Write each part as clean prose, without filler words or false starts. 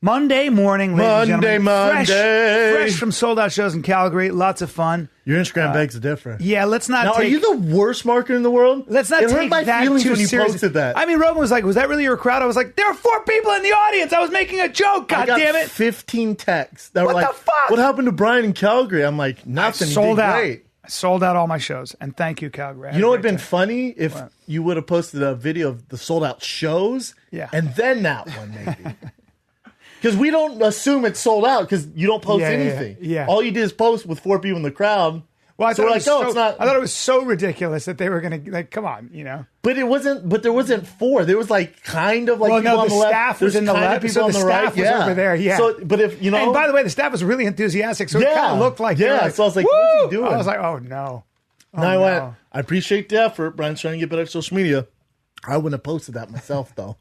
Monday morning, ladies and gentlemen. Monday. Fresh from sold out shows in Calgary. Lots of fun. Your Instagram begs different. Yeah, let's not now, take... are you the worst marketer in the world? Let's not it take hurt my that feelings too when you seriously. posted that. I mean, Rogan was like, was that really your crowd? I was like, there are 4 people in the audience. I was making a joke, God damn it. 15 texts that were What like, the fuck? what happened to Bryan in Calgary? I'm like, nothing. Sold out. Great. I sold out all my shows. And thank you, Calgary. You know what would have been funny? If you would have posted a video of the sold out shows and then that one maybe. Because we don't assume it's sold out because you don't post anything. Yeah. All you did is post with 4 people in the crowd. Well, so we're like, oh, it's not. I thought it was so ridiculous that they were going to, like, come on, you know. But it wasn't, but there wasn't 4. There was like kind of like well, people no, on the the left. staff was in the left. People So on the the staff right. was over there, yeah. So, but if, you know. And by the way, the staff was really enthusiastic. So it kind of looked like, yeah. Like, so I was like, woo! what's he doing? I was like, oh, no. Oh, and I went, I appreciate the effort. Bryan's trying to get better at social media. I wouldn't have posted that myself, though.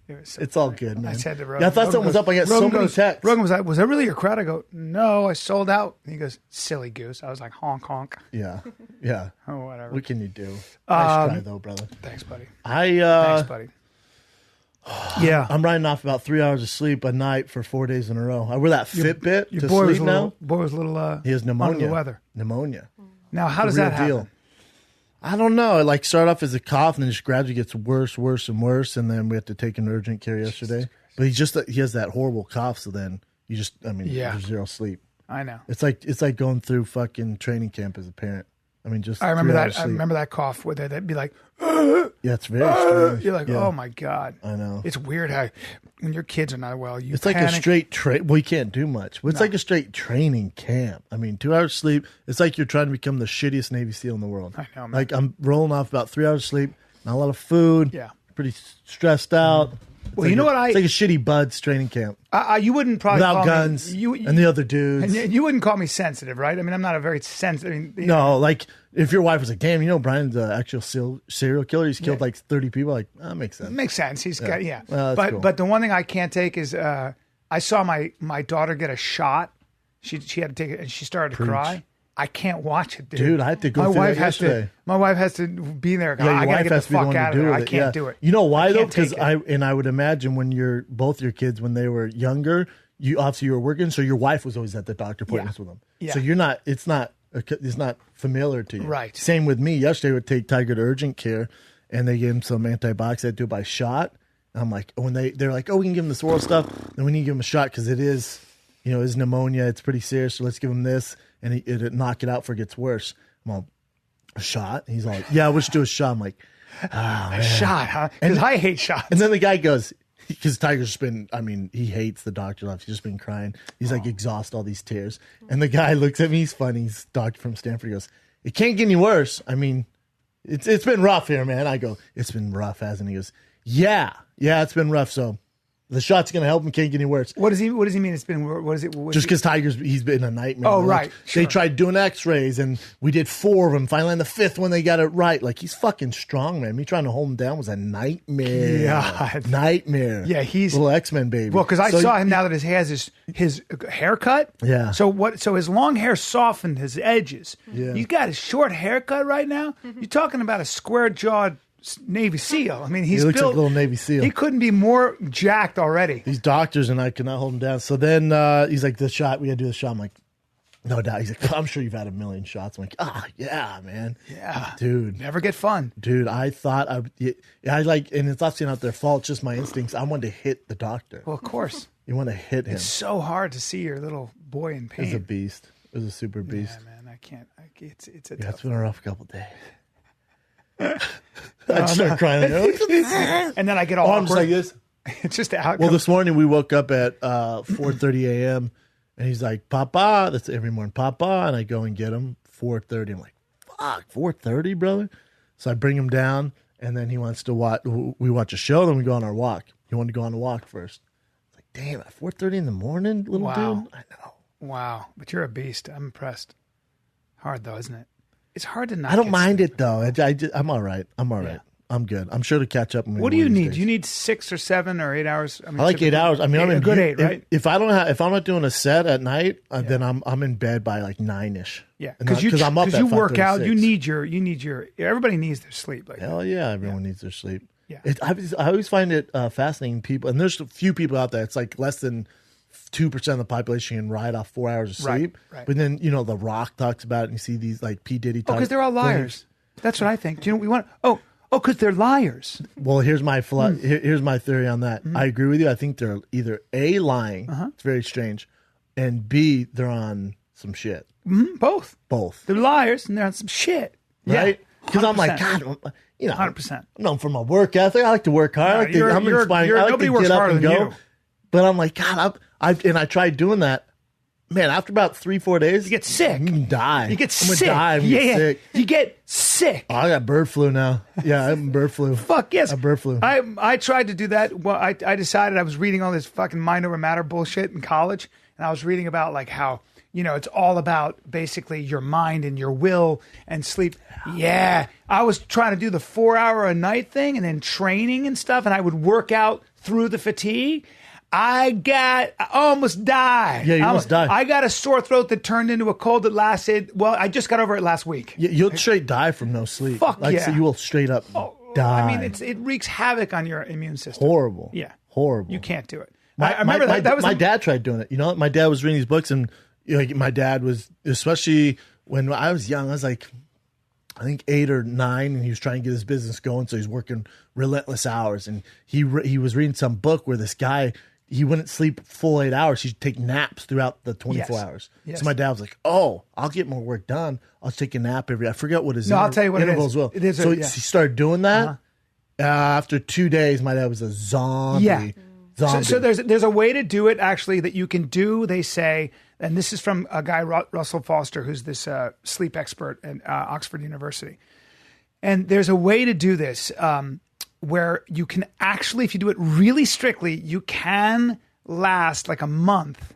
It's all good, man. I said to Rogan, yeah, I thought something was up. I got so many texts. Rogan was like, was that really your crowd? I go, no, I sold out. And he goes, silly goose. I was like, honk, honk. Yeah. Yeah. Oh, whatever. What can you do? Nice try, though, brother. Thanks, buddy. Thanks, buddy. Yeah. I'm riding off about 3 hours of sleep a night for 4 days in a row. I wear that Fitbit to sleep now. Boy was a little he has pneumonia. under the weather. Pneumonia. Now, how does that happen? Deal. I don't know. It like started off as a cough and then just gradually gets worse, worse, and worse. And then we had to take him to urgent care yesterday. But he has that horrible cough. So then you just, there's zero sleep. I know. It's like going through fucking training camp as a parent. I mean, just I remember that. I remember that cough where they'd be like, yeah, it's very strange. You're like, oh my God. I know. It's weird how when your kids are not well, you it's panic. like a straight well, you can't do much. But it's like a straight training camp. I mean, 2 hours sleep. It's like you're trying to become the shittiest Navy SEAL in the world. I know, man. Like I'm rolling off about 3 hours sleep, not a lot of food. Yeah. Pretty stressed out. Well, you know what it's like a shitty Buds training camp. You wouldn't probably without call guns me, and the other dudes. And you wouldn't call me sensitive, right? I mean, I'm not a very sensitive. No, like if your wife was like, "Damn, you know, Bryan's the actual serial killer. He's killed like 30 people." Like that makes sense. Makes sense. He's got Well, but cool. but the one thing I can't take is I saw my daughter get a shot. She had to take it and she started to cry. I can't watch it, dude. Dude, I had to go through that yesterday. My wife has to be there. Yeah, I your gotta wife get has the to be the fuck one out to of there. do I it. can't do it. You know why though? take Because it. I would imagine when both your kids when they were younger, you obviously you were working, so your wife was always at the doctor appointments with them. Yeah. So you're not. It's not familiar to you. Right. Same with me. Yesterday, I would take Tiger to urgent care, and they gave him some antibiotics. They do it by shot. And I'm like, when they're like, oh, we can give him this oral stuff, then we need to give him a shot because it is, is pneumonia. It's pretty serious. So let's give him this, and it'll knock it out before it gets worse. I'm all, a shot? He's like, yeah, we should do a shot. I'm like, a shot, huh? Because I hate shots. And then the guy goes, because Tiger's just been, he hates the doctor life. He's just been crying. He's like exhaust all these tears. And the guy looks at me. He's funny. He's doctor from Stanford. He goes, it can't get any worse. I mean, it's been rough here, man. I go, it's been rough, hasn't it? He goes, yeah, it's been rough. So the shot's going to help him. Can't get any worse. What does he mean? It's been, what is it? Just because he's been a nightmare. Oh, right. Sure. They tried doing x-rays and we did 4 of them. Finally on the 5th one, they got it right. Like he's fucking strong, man. Me trying to hold him down was a nightmare. God. Nightmare. Yeah, he's little X-Men baby. Well, because I saw him now that he has his haircut. Yeah. So his long hair softened his edges. Yeah. You got his short haircut right now. You're talking about a square jawed Navy SEAL. I mean, he looks built like a little Navy SEAL. He couldn't be more jacked already. These doctors and I could not hold him down. So then he's like, the shot, we got to do the shot. I'm like, no doubt. He's like, I'm sure you've had a million shots. I'm like, yeah, man. Yeah. Dude. Never get fun. Dude, I thought and it's obviously not their fault. It's just my instincts. I wanted to hit the doctor. Well, of course. You want to hit him. It's so hard to see your little boy in pain. It was a beast. It was a super beast. Yeah, man. I can't. It's a it's been a rough couple days. I just start crying. And then I get all arms awkward. like this. It's just the outcome. Well, this morning we woke up at 4:30 a.m. and he's like, Papa. That's every morning, Papa. And I go and get him 4:30. I'm like, fuck, 4:30, brother. So I bring him down, and then he wants to watch. We watch a show, then we go on our walk. He wanted to go on a walk first. It's like, damn, at 4:30 in the morning, little dude. I know. Wow, but you're a beast. I'm impressed. Hard though, isn't it? It's hard to not. I don't mind it though. I'm all right. Yeah. I'm good. I'm sure to catch up. What do you need? Do you need 6 or 7 or 8 hours? I like 8 hours. I mean, I'm in good 8, right? If I'm not doing a set at night, then I'm in bed by like 9-ish. Yeah, because I'm up. Because you work out. You need your. Everybody needs their sleep. Like hell yeah, everyone needs their sleep. Yeah. I always find it fascinating. People, and there's a few people out there. It's like less than 2% of the population can ride off 4 hours of sleep. Right. But then The Rock talks about it, and you see these like P Diddy. Because they're all liars. That's what I think. Do you know what we want? Oh, because they're liars. Well, here's my here's my theory on that. I agree with you. I think they're either A, lying. It's very strange, and B, they're on some shit. Both. They're liars and they're on some shit. Right? Because I'm 100%. like, God, 100%. I'm known for my work ethic. I like to work hard. Nobody works harder than you. But I'm like, God, I tried doing that. Man, after about 3-4 days, you get sick. You can die. You get I'm gonna sick. Die. Sick. You get sick. Oh, I got bird flu now. Yeah, I'm bird flu. Fuck yes. I bird flu. I tried to do that. Well, I decided I was reading all this fucking mind over matter bullshit in college, and I was reading about like how it's all about basically your mind and your will and sleep. Yeah, I was trying to do the 4-hour a night thing and then training and stuff, and I would work out through the fatigue. I almost died. Yeah, you almost died. I got a sore throat that turned into a cold that lasted. Well, I just got over it last week. You'll straight die from no sleep. Fuck yeah. So you will straight up die. I mean, it wreaks havoc on your immune system. Horrible. Yeah. Horrible. You can't do it. I remember that was my dad tried doing it. My dad was reading these books, and my dad was, especially when I was young, I was like, I think 8 or 9, and he was trying to get his business going, so he's working relentless hours. And he was reading some book where this guy, he wouldn't sleep full 8 hours. He'd take naps throughout the 24 hours. Yes. So my dad was like, "Oh, I'll get more work done. I'll take a nap every." I forget what his I'll tell you what intervals it is. He started doing that. After 2 days, my dad was a zombie. Yeah. Zombie. So there's a way to do it actually that you can do. They say, and this is from a guy Russell Foster, who's this sleep expert at Oxford University. And there's a way to do this. Where you can actually, if you do it really strictly, you can last like a month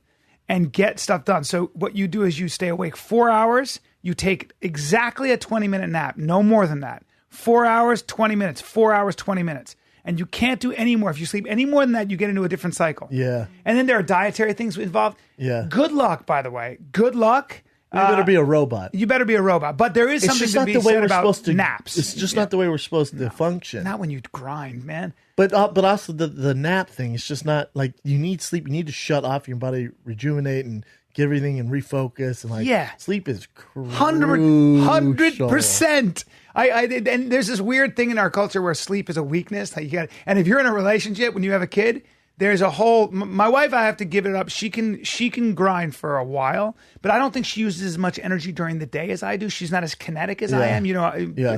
and get stuff done. So what you do is you stay awake 4 hours, you take exactly a 20-minute nap, no more than that. 4 hours, 20 minutes, 4 hours, 20 minutes. And you can't do any more. If you sleep any more than that, you get into a different cycle. Yeah. And then there are dietary things involved. Yeah. Good luck, by the way. Good luck. You better be a robot. You better be a robot. But there is something to be said about naps. It's just not the way we're supposed to function. Not when you grind, man. But also the nap thing. It's just not like you need sleep. You need to shut off your body, rejuvenate, and get everything and refocus. And sleep is crucial. 100%. And there's this weird thing in our culture where sleep is a weakness. And if you're in a relationship when you have a kid, there's a whole. My wife, I have to give it up. She can grind for a while, but I don't think she uses as much energy during the day as I do. She's not as kinetic as I am.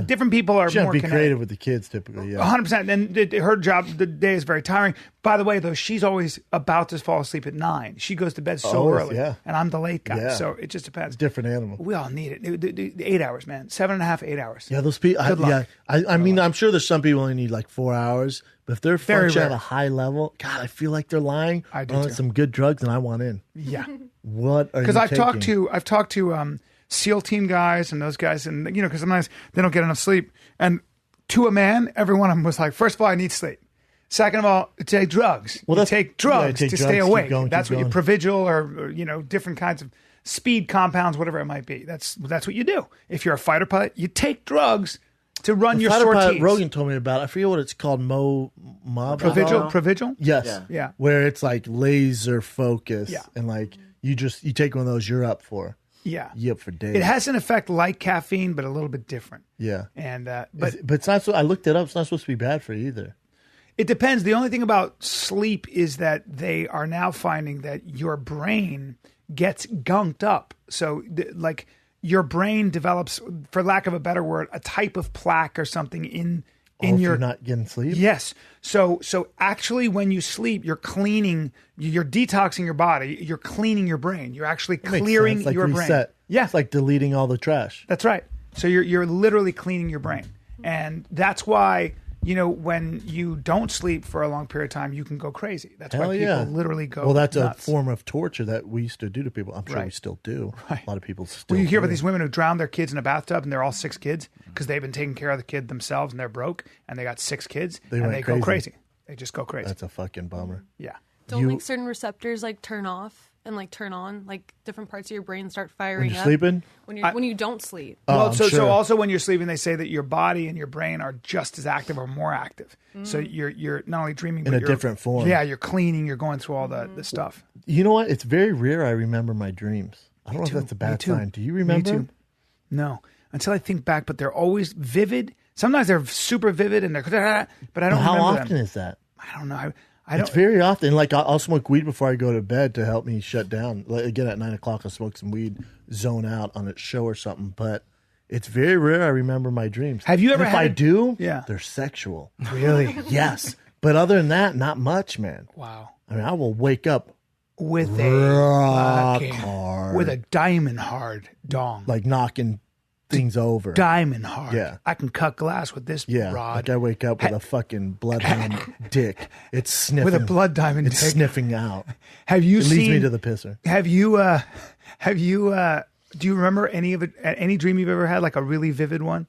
Different people are more be kinetic. Creative with the kids typically. 100%. And her job, the day is very tiring. By the way, though, she's always about to fall asleep at 9. She goes to bed so early, and I'm the late guy. Yeah. So it just depends. It's a different animal. We all need it. 8 hours, man. 7.5, 8 hours. Yeah, those people. I mean, I'm sure there's some people only need like 4 hours. But if they're functioning at a high level, God, I feel like they're lying. I do too. Some good drugs, and I want in. Yeah. What are you Because I've talked to SEAL team guys and those guys, and because sometimes they don't get enough sleep. And to a man, every one of them was like, first of all, I need sleep. Second of all, take drugs. Well, take drugs to stay awake. That's what you Provigil or different kinds of speed compounds, whatever it might be. That's what you do. If you're a fighter pilot, you take drugs to run your sorties. Rogan told me about it. I forget what it's called. Provigil? Yes. Yeah. Where it's like laser focus. Yeah. And like you take one of those, you're up for. Yeah. You're up for days. It has an effect like caffeine, but a little bit different. Yeah. And but it's not so. I looked it up. It's not supposed to be bad for you either. It depends. The only thing about sleep is that they are now finding that your brain gets gunked up. So like your brain develops, for lack of a better word, a type of plaque or something in your. You're not getting sleep. Yes. So actually, when you sleep, you're cleaning, you're detoxing your body, you're cleaning your brain. You're actually clearing like your reset. brain. Yeah, it's like deleting all the trash. That's right. So you're literally cleaning your brain, and that's why. When you don't sleep for a long period of time, you can go crazy. That's why people literally go. Well, that's nuts. a form of torture that we used to do to people. I'm sure we still do. Right. A lot of people still. Well, you hear about these women who drown their kids in a bathtub, and they're all 6 kids because they've been taking care of the kid themselves, and they're broke, and they got 6 kids, and they go crazy. They just go crazy. That's a fucking bummer. Yeah. Don't like certain receptors like turn off and like turn on, like different parts of your brain start firing up sleeping? when you don't sleep. Well, so sure. also when you're sleeping, they say that your body and your brain are just as active or more active. So you're not only dreaming, but In a you're, different form. Yeah, you're cleaning, you're going through all the stuff. You know what? It's very rare I remember my dreams. I don't know if that's a bad sign. Do you remember? Me too. No, until I think back, but they're always vivid. Sometimes they're super vivid, and they're, but I don't. How remember often them. is that? I don't know. I don't. It's very often. Like I'll smoke weed before I go to bed to help me shut down. Like, again, at 9 o'clock, I'll smoke some weed, zone out on a show or something. But it's very rare I remember my dreams. Have you ever if had I do, yeah. they're sexual. Really? Yes. But other than that, not much, man. Wow. I mean, I will wake up With rock a hard. with a diamond hard dong. Like knocking things over. Diamond hard. Yeah. I can cut glass with this Yeah, rod. like I wake up with a fucking bloodhound dick. It's sniffing. With a blood diamond It's dick. sniffing out. Have you It seen? leads me to the pisser. Have you? Do you remember any of it? Any dream you've ever had, like a really vivid one?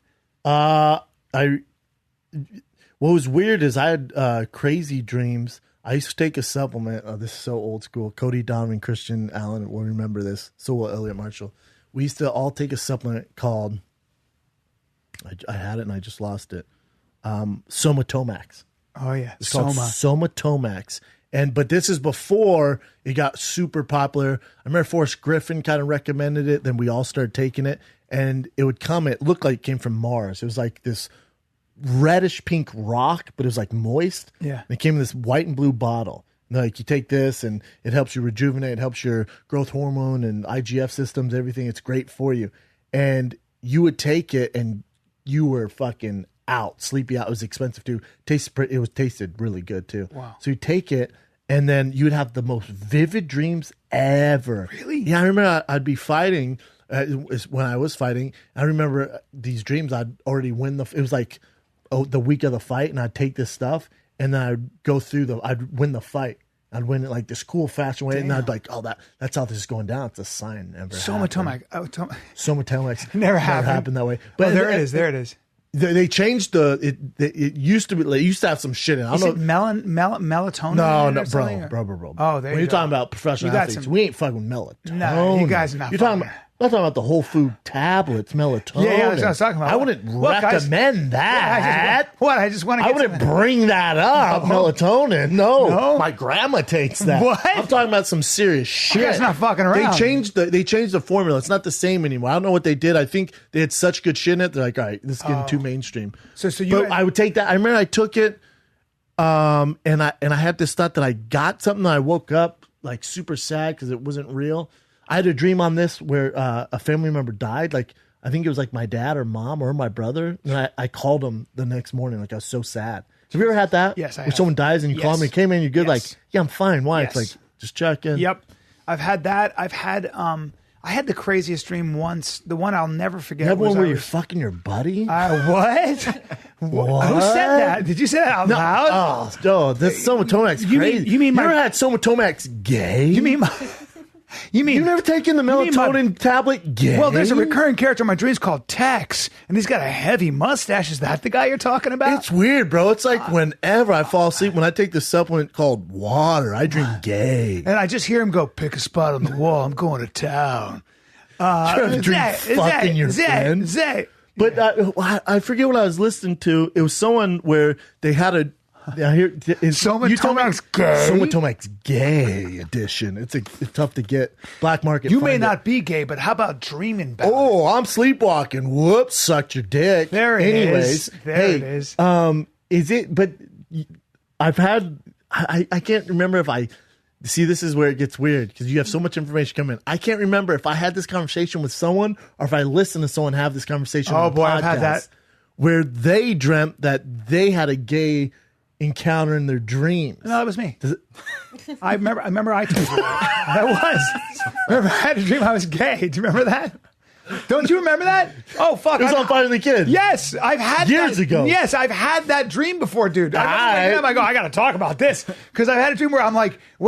What was weird is I had crazy dreams. I used to take a supplement. Oh, this is so old school. Cody, Donovan, Christian, Allen will remember this. So will Elliot Marshall. We used to all take a supplement called, I had it and I just lost it, Somatomax. Oh yeah, It's called Somatomax. But this is before it got super popular. I remember Forrest Griffin kind of recommended it. Then we all started taking it. And it would come, it looked like it came from Mars. It was like this reddish pink rock, but it was like moist. Yeah. And it came in this white and blue bottle. And like you take this and it helps you rejuvenate, it helps your growth hormone and IGF systems, everything. It's great for you. And you would take it and you were fucking out, sleepy out. It was expensive too. Tasted really good too. Wow. So you take it and then you would have the most vivid dreams ever. Really? Yeah, I remember I'd be fighting when I was fighting. I remember these dreams. I'd already win it was like the week of the fight, and I'd take this stuff and then I'd go through I'd win the fight. I'd win it like this cool fashion way, and I'd like, oh, that's how this is going down. It's a sign. Never Somatomax. Somatomax. Never happened that way. But there it is. There it is. They changed it used to be. They used to have some shit in. I Is don't know. it melatonin? No, or something, bro. Oh, there when you you're go. talking about professional You got athletes, some- we ain't fucking melatonin. No, you guys are not You're talking fucking- about. I'm not talking about the whole food tablets, melatonin. Yeah, that's what I was talking about. I wouldn't Look, guys- recommend that. I just want to. I wouldn't bring that up. No. Melatonin. No. No? My grandma takes that. What? I'm talking about some serious shit. guys not fucking around. They changed the formula. It's not the same anymore. I don't know what they did. I think they had such good shit in it. They're like, all right, this is getting too mainstream. So you. But I would take that. I remember I took it, and I had this thought that I got something. And I woke up like super sad because it wasn't real. I had a dream on this where a family member died. Like I think it was like my dad or mom or my brother. And I called him the next morning. Like I was so sad. Have you ever had that? Yes, I Where have. someone dies and you call Yes. them and came in, you're good. Yes. Like, yeah, I'm fine. Why? Yes. It's like just checking. Yep, I've had that. I had the craziest dream once. The one I'll never forget. You have one was where I you're was- fucking your buddy? What? What? Who said that? Did you say that out loud? Oh, this Somatomax crazy. you mean you my- ever had Somatomax gay? You mean my? You mean You've never taken the mean my- melatonin tablet gay? Well, there's a recurring character in my dreams called Tex, and he's got a heavy mustache. Is that the guy you're talking about? It's weird, bro. It's like whenever I fall asleep, when I take this supplement called water, I drink gay. and I just hear him go, "Pick a spot on the wall. I'm going to town." Drink fucking your friend. Zay. But I forget what I was listening to. It was someone where they had a. I hear Somatomax gay? Somatomax gay edition. It's tough to get. Black market. You may find it. not be gay, but how about dreaming about it? Oh, I'm sleepwalking. Whoops, sucked your dick. There it Anyways, is. There it is. Is it? But I've had. I can't remember if I. See, this is where it gets weird because you have so much information coming in. I can't remember if I had this conversation with someone or if I listened to someone have this conversation. Oh, on a boy, I've had podcast that. where they dreamt that they had a gay encounter in their dreams. No, that was me. I remember I told you that. That was. Remember, I had a dream I was gay. Do you remember that? Don't you remember that? Oh, fuck. It was on Finding the Kid. Yes, I've had Years ago. Yes, I've had that dream before, dude. I go, I got to talk about this because I've had a dream where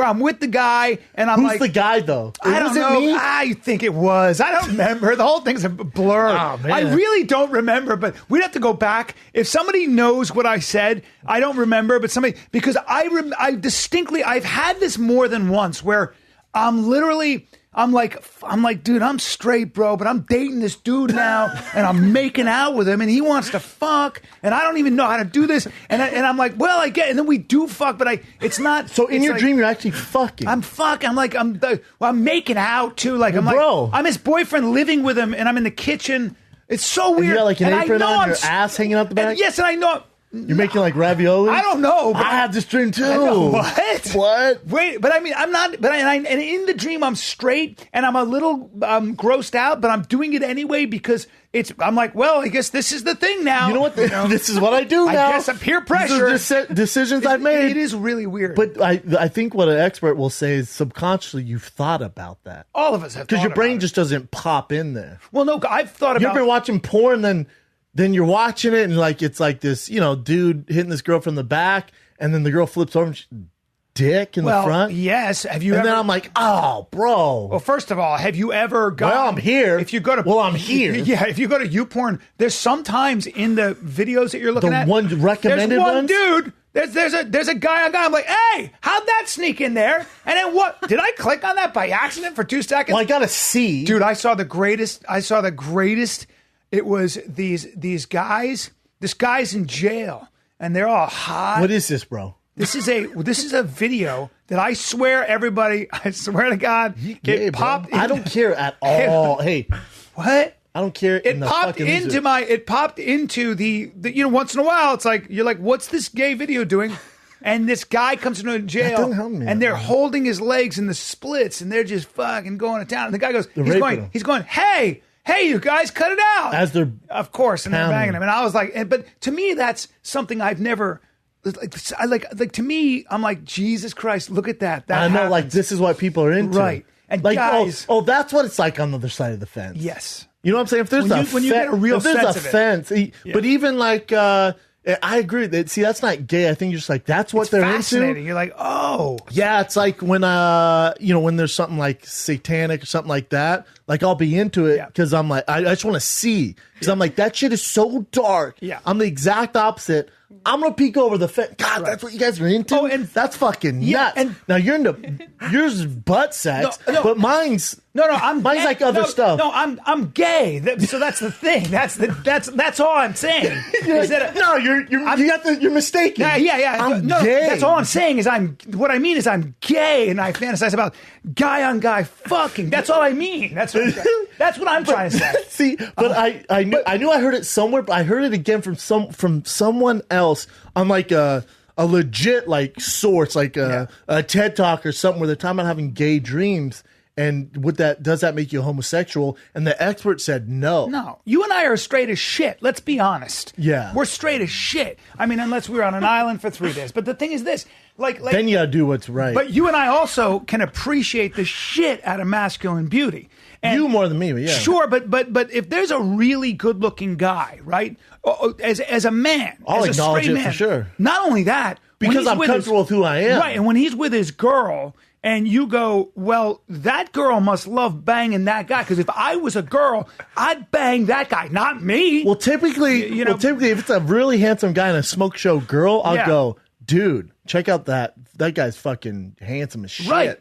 I'm with the guy and I'm Who's like, the guy though? I don't Was it know. me? I think it was. I don't remember. The whole thing's a blur. Oh, man. I really don't remember, but we'd have to go back. If somebody knows what I said, I don't remember, but somebody, because I distinctly, I've had this more than once where I'm like, dude, I'm straight, bro, but I'm dating this dude now, and I'm making out with him, and he wants to fuck, and I don't even know how to do this, and I'm like, well, I get, and then we do fuck, but it's not. So in your dream, you're actually fucking. I'm fucking. I'm making out too. Like, bro. I'm his boyfriend living with him, and I'm in the kitchen. It's so weird. You got like an apron on, your ass hanging out the back. Yes, and I know. You're making like ravioli? I don't know. But I have this dream too. What? Wait, but I mean, I'm not. But and in the dream, I'm straight and I'm a little grossed out, but I'm doing it anyway because I'm like, well, I guess this is the thing now. You know what? This is what I do now. I guess I'm peer pressure. These are decisions I've made. It is really weird. But I think what an expert will say is subconsciously you've thought about that. All of us have. Because your brain just doesn't pop in there. Well, no, I've thought about. You've been watching porn, then you're watching it and like it's like this, dude hitting this girl from the back, and then the girl flips over and dick in the front. Yes. Have you? And ever, then I'm like, oh, bro. Well, first of all, have you ever gone? Well, I'm here. If you go to, I'm here. Yeah. If you go to YouPorn, there's sometimes in the videos that you're looking at, the one recommended there's one ones? Dude. There's a guy. I'm like, hey, how'd that sneak in there? And then what? Did I click on that by accident for 2 seconds? Well, I gotta see, dude. I saw the greatest. It was these guys. This guy's in jail, and they're all hot. What is this, bro? This is a video that I swear I swear to God, it popped. I don't care at all. Hey, what? I don't care. It popped into the once in a while it's like you're like, what's this gay video doing? And this guy comes into jail, and they're holding his legs in the splits, and they're just fucking going to town. And the guy goes, he's going, hey, you guys, cut it out. As they're of course, and they're banging him. And I was like, but to me, that's something I've never. Like to me, I'm like, Jesus Christ, look at that. I know, like this is what people are into, right? And like, guys, that's what it's like on the other side of the fence. Yes, you know what I'm saying. If there's when you get a real sense of it. But even like, I agree. See, that's not gay. I think you're just like that's what they're fascinating. into. You're like, oh, yeah. It's like when when there's something like satanic or something like that. Like I'll be into it because I'm like, I just want to see because I'm like that shit is so dark. Yeah, I'm the exact opposite. I'm gonna peek over the fence. God, that's what you guys are into. Oh, and that's fucking nuts. And now you're into yours is butt sex, but mine's mine's like other stuff. No, I'm gay. So that's the thing. That's all I'm saying. You're mistaken. Yeah. I'm gay. That's all I'm saying is I'm gay, and I fantasize about guy on guy fucking. That's all I mean. That's what I'm trying to say. See, but I knew I heard it somewhere, but I heard it again from someone else on like a legit like source, like a TED Talk or something where they're talking about having gay dreams. And does that make you homosexual? And the expert said no. No. You and I are straight as shit. Let's be honest. Yeah. We're straight as shit. I mean, unless we were on an island for 3 days. But the thing is this. Like then you gotta do what's right. But you and I also can appreciate the shit out of masculine beauty. And you more than me, but yeah. Sure, but if there's a really good-looking guy, right, as a man, I'll as a acknowledge straight it man, for sure. Not only that, because I'm comfortable with who I am. Right, and when he's with his girl, and you go, well, that girl must love banging that guy, because if I was a girl, I'd bang that guy, not me. Well, typically, if it's a really handsome guy and a smoke show girl, I'll go, dude, check out that guy's fucking handsome as shit. Right.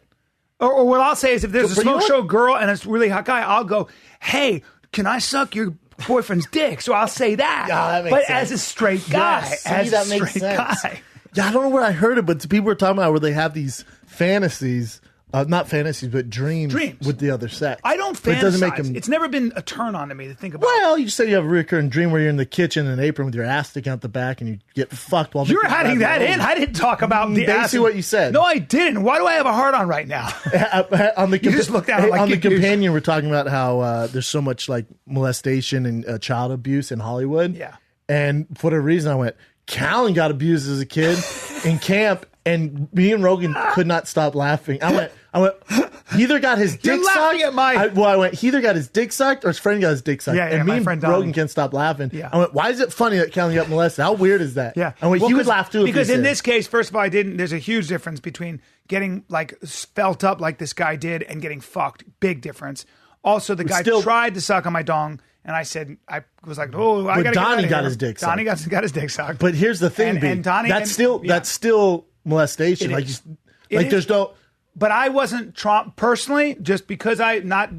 Or what I'll say is if there's a smoke show girl and it's a really hot guy, I'll go, hey, can I suck your boyfriend's dick? So I'll say that. Yeah, that makes sense. As a straight guy. That makes sense. Yeah, I don't know where I heard it, but people were talking about where they have these fantasies. Not fantasies, but dreams with the other sex. I don't fantasize. It doesn't make them... It's never been a turn on to me to think about. Well, you said you have a recurring dream where you're in the kitchen in an apron with your ass sticking out the back and you get fucked while you're adding that in. I didn't talk about the ass. Basically what you said. No, I didn't. Why do I have a hard on right now? On the you just looked down like on the companion, we're talking about how there's so much like molestation and child abuse in Hollywood. Yeah. And for whatever reason, I went, Callan got abused as a kid in camp, and me and Rogan could not stop laughing. I went. He either got his dick sucked. I went. He either got his dick sucked or his friend got his dick sucked. Yeah, and me and Rogan can't stop laughing. Yeah. I went. Why is it funny that Callan got molested? How weird is that? Yeah. I went. He would laugh too. Because in this case, first of all, I didn't. There's a huge difference between getting like felt up like this guy did and getting fucked. Big difference. Also, the guy tried to suck on my dong. And I said, I was like, oh, I got to Donnie got his dick sucked. Donnie got his dick sucked. But here's the thing, and Donnie, that's still molestation. It like, is. there's no. but I wasn't personally, just because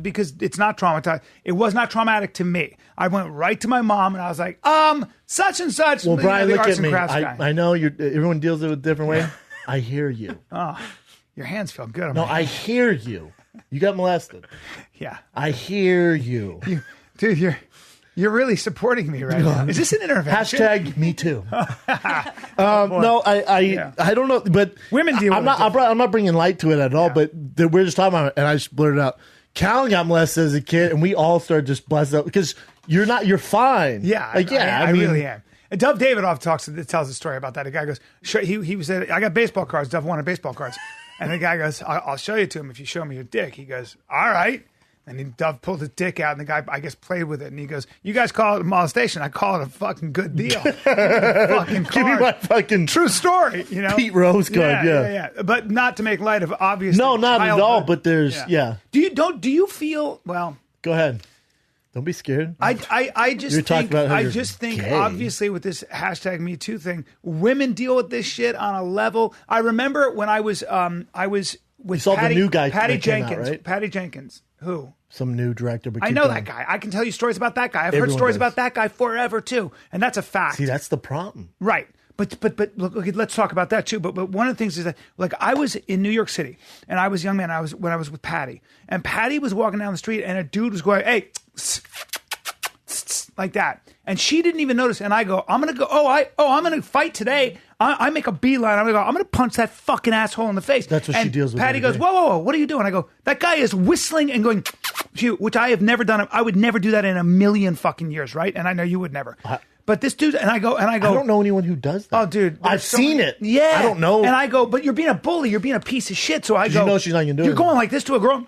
because it's not traumatized. It was not traumatic to me. I went right to my mom and I was like, such and such. Well, Bryan, the look arts at and me. crafts guy. I know everyone deals with it a different way. I hear you. Oh, your hands feel good. On No, my I hands. hear you. You got molested. Yeah. I hear you. Dude, you're really supporting me right now. Is this an intervention? Hashtag me too. No, I don't know, but Women deal with it. I'm not bringing light to it at all, but we're just talking about it, and I just blurted out. Callan got molested as a kid, and we all started just busting up because you're fine. Yeah, I really am. And Dove Davidoff tells a story about that. A guy goes, he said, I got baseball cards. Dove wanted baseball cards. And the guy goes, I'll show you to him if you show me your dick. He goes, all right. And Dove pulled his dick out, and the guy, I guess, played with it. And he goes, you guys call it a molestation. I call it a fucking good deal. Fucking Give me my fucking true story, you know? Pete Rose card, yeah. But not to make light of obvious. No, not at all, but there's, Do you feel, well. Go ahead. Don't be scared. I just think gay. obviously with this hashtag Me Too thing, women deal with this shit on a level. I remember when I was with the new guy Patty that came out, Jenkins. right? Patty Jenkins. Who? Some new director. But I know that guy. I can tell you stories about that guy. I've heard stories about that guy forever too, and that's a fact. See, that's the problem. Right. But look, let's talk about that too. But one of the things is that, like, I was in New York City and I was a young man. When I was with Patty, and Patty was walking down the street and a dude was going, hey, like that, and she didn't even notice. And I go, I'm gonna go. I'm gonna fight today. I make a beeline. I'm gonna punch that fucking asshole in the face. That's what she deals with. Patty goes, whoa, what are you doing? I go, that guy is whistling and going, which I have never done. I would never do that in a million fucking years, right? And I know you would never. But this dude, and I go. I don't know anyone who does that. Oh, dude, I've seen it. Yeah, I don't know. And I go, but you're being a bully. You're being a piece of shit. So I go, you know she's not gonna do it. You're going like this to a girl,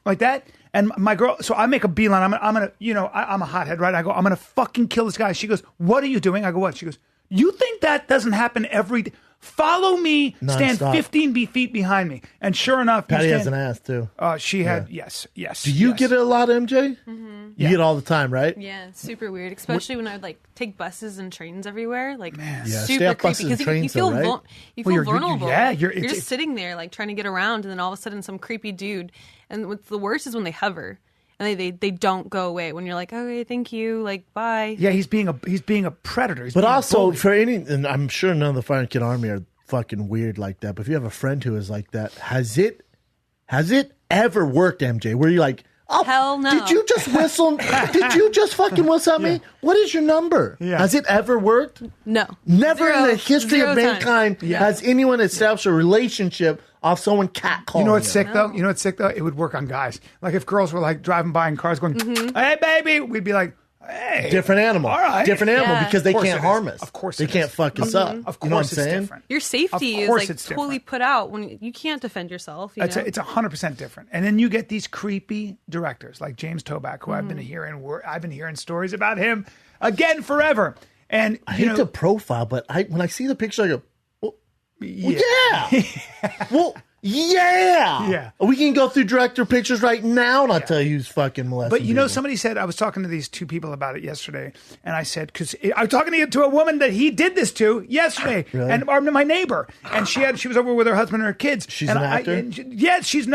like that. And my girl, so I make a beeline. I'm gonna, I'm a hothead, right? I go, I'm gonna fucking kill this guy. She goes, what are you doing? I go, what? She goes, you think that doesn't happen every day? Follow me, stand 15 feet behind me. And sure enough, Patty has an ass too. She had, yes. Do you get it a lot, MJ? Mm-hmm. You get it all the time, right? Yeah, it's super weird, especially when I would take buses and trains everywhere. Stay Super off buses creepy and because trains, you feel though, right? you feel vulnerable. You're just sitting there trying to get around, and then all of a sudden some creepy dude. And what's the worst is when they hover. And they don't go away when you're like, okay, thank you, bye. Yeah, he's being a predator. But also for and I'm sure none of the Fire Kid Army are fucking weird like that. But if you have a friend who is like that, has it ever worked, MJ? Where you're like, oh, hell no. Did you just whistle? Did you just fucking whistle at me? What is your number? Yeah. Has it ever worked? No. Never in the history of mankind has anyone established a relationship off someone catcalling. You know what's sick though? You know what's sick though? It would work on guys. Like if girls were driving by in cars going, hey baby, we'd be like, hey. Different animal. All right. Different animal because they can't harm us. Of course they can't fuck us up. Of course you know what I'm saying? Different. Your safety is totally put out when you can't defend yourself. It's 100% different. And then you get these creepy directors like James Toback, who I've been hearing stories about him again forever. And I hate to profile, but when I see the picture, I go, well, yeah. We can go through director pictures right now, and I'll tell you who's fucking molesting. But somebody said, I was talking to these two people about it yesterday, and I said, because I was talking to a woman that he did this to yesterday, really? And my neighbor, and she was over with her husband and her kids. She's an actor?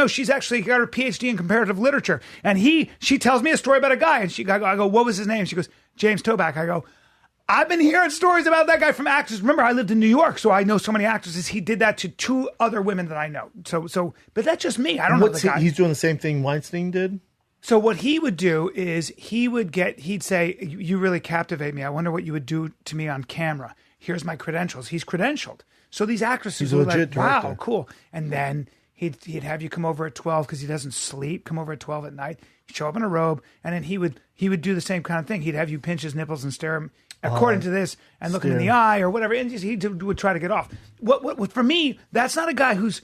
She's actually got her PhD in comparative literature, and she tells me a story about a guy, and I go, what was his name? She goes, James Toback. I go, I've been hearing stories about that guy from actors. Remember, I lived in New York, so I know so many actresses. He did that to two other women that I know. But that's just me. I don't know the guy. He's doing the same thing Weinstein did? So what he would do is he'd say, you really captivate me. I wonder what you would do to me on camera. Here's my credentials. He's credentialed. So these actresses were like, wow, cool. And then he'd have you come over at 12 because he doesn't sleep, come over at 12 at night. He'd show up in a robe, and then he would do the same kind of thing. He'd have you pinch his nipples and stare him according to this, and look him in the eye or whatever, and he would try to get off. What for me, that's not a guy who's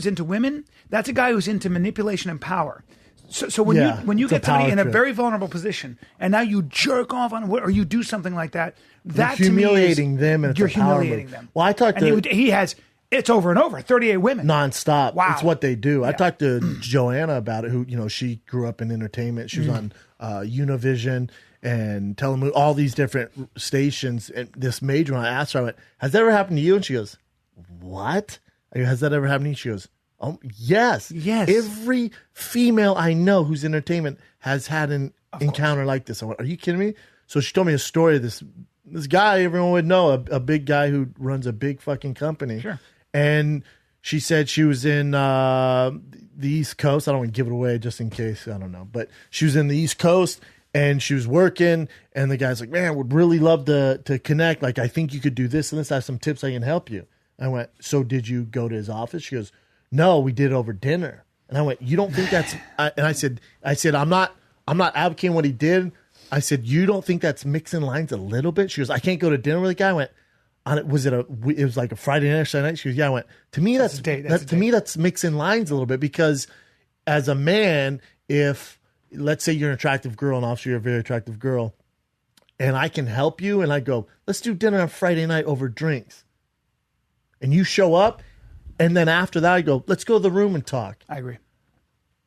into women. That's a guy who's into manipulation and power. So when you get somebody in a very vulnerable position, and now you jerk off on or you do something like that, that you're humiliating to me is, them, and you're humiliating them. Well, I talked to he has. It's over and over. 38 women. Nonstop. Wow. It's what they do. Yeah. I talked to Joanna about it, who, she grew up in entertainment. She was on Univision and Telemundo, all these different stations. And this major one, I asked her, I went, has that ever happened to you? And she goes, what? I go, has that ever happened to you? She goes, Yes. Yes. Every female I know who's in entertainment has had an encounter like this. I went, are you kidding me? So she told me a story of this guy everyone would know, a big guy who runs a big fucking company. Sure. And she said she was in the East Coast. I don't want to give it away just in case. I don't know. But she was in the East Coast and she was working. And the guy's like, man, would really love to connect. Like, I think you could do this and this. I have some tips I can help you. I went, so did you go to his office? She goes, no, we did it over dinner. And I went, you don't think that's, and I said, I'm not advocating what he did. I said, you don't think that's mixing lines a little bit? She goes, I can't go to dinner with a guy. I went, it was like a Friday night or Saturday night. She goes, yeah. I went, to me, that's mixing lines a little bit, because as a man, if let's say you're an attractive girl and obviously you're a very attractive girl and I can help you and I go, let's do dinner on Friday night over drinks. And you show up, and then after that, I go, let's go to the room and talk. I agree.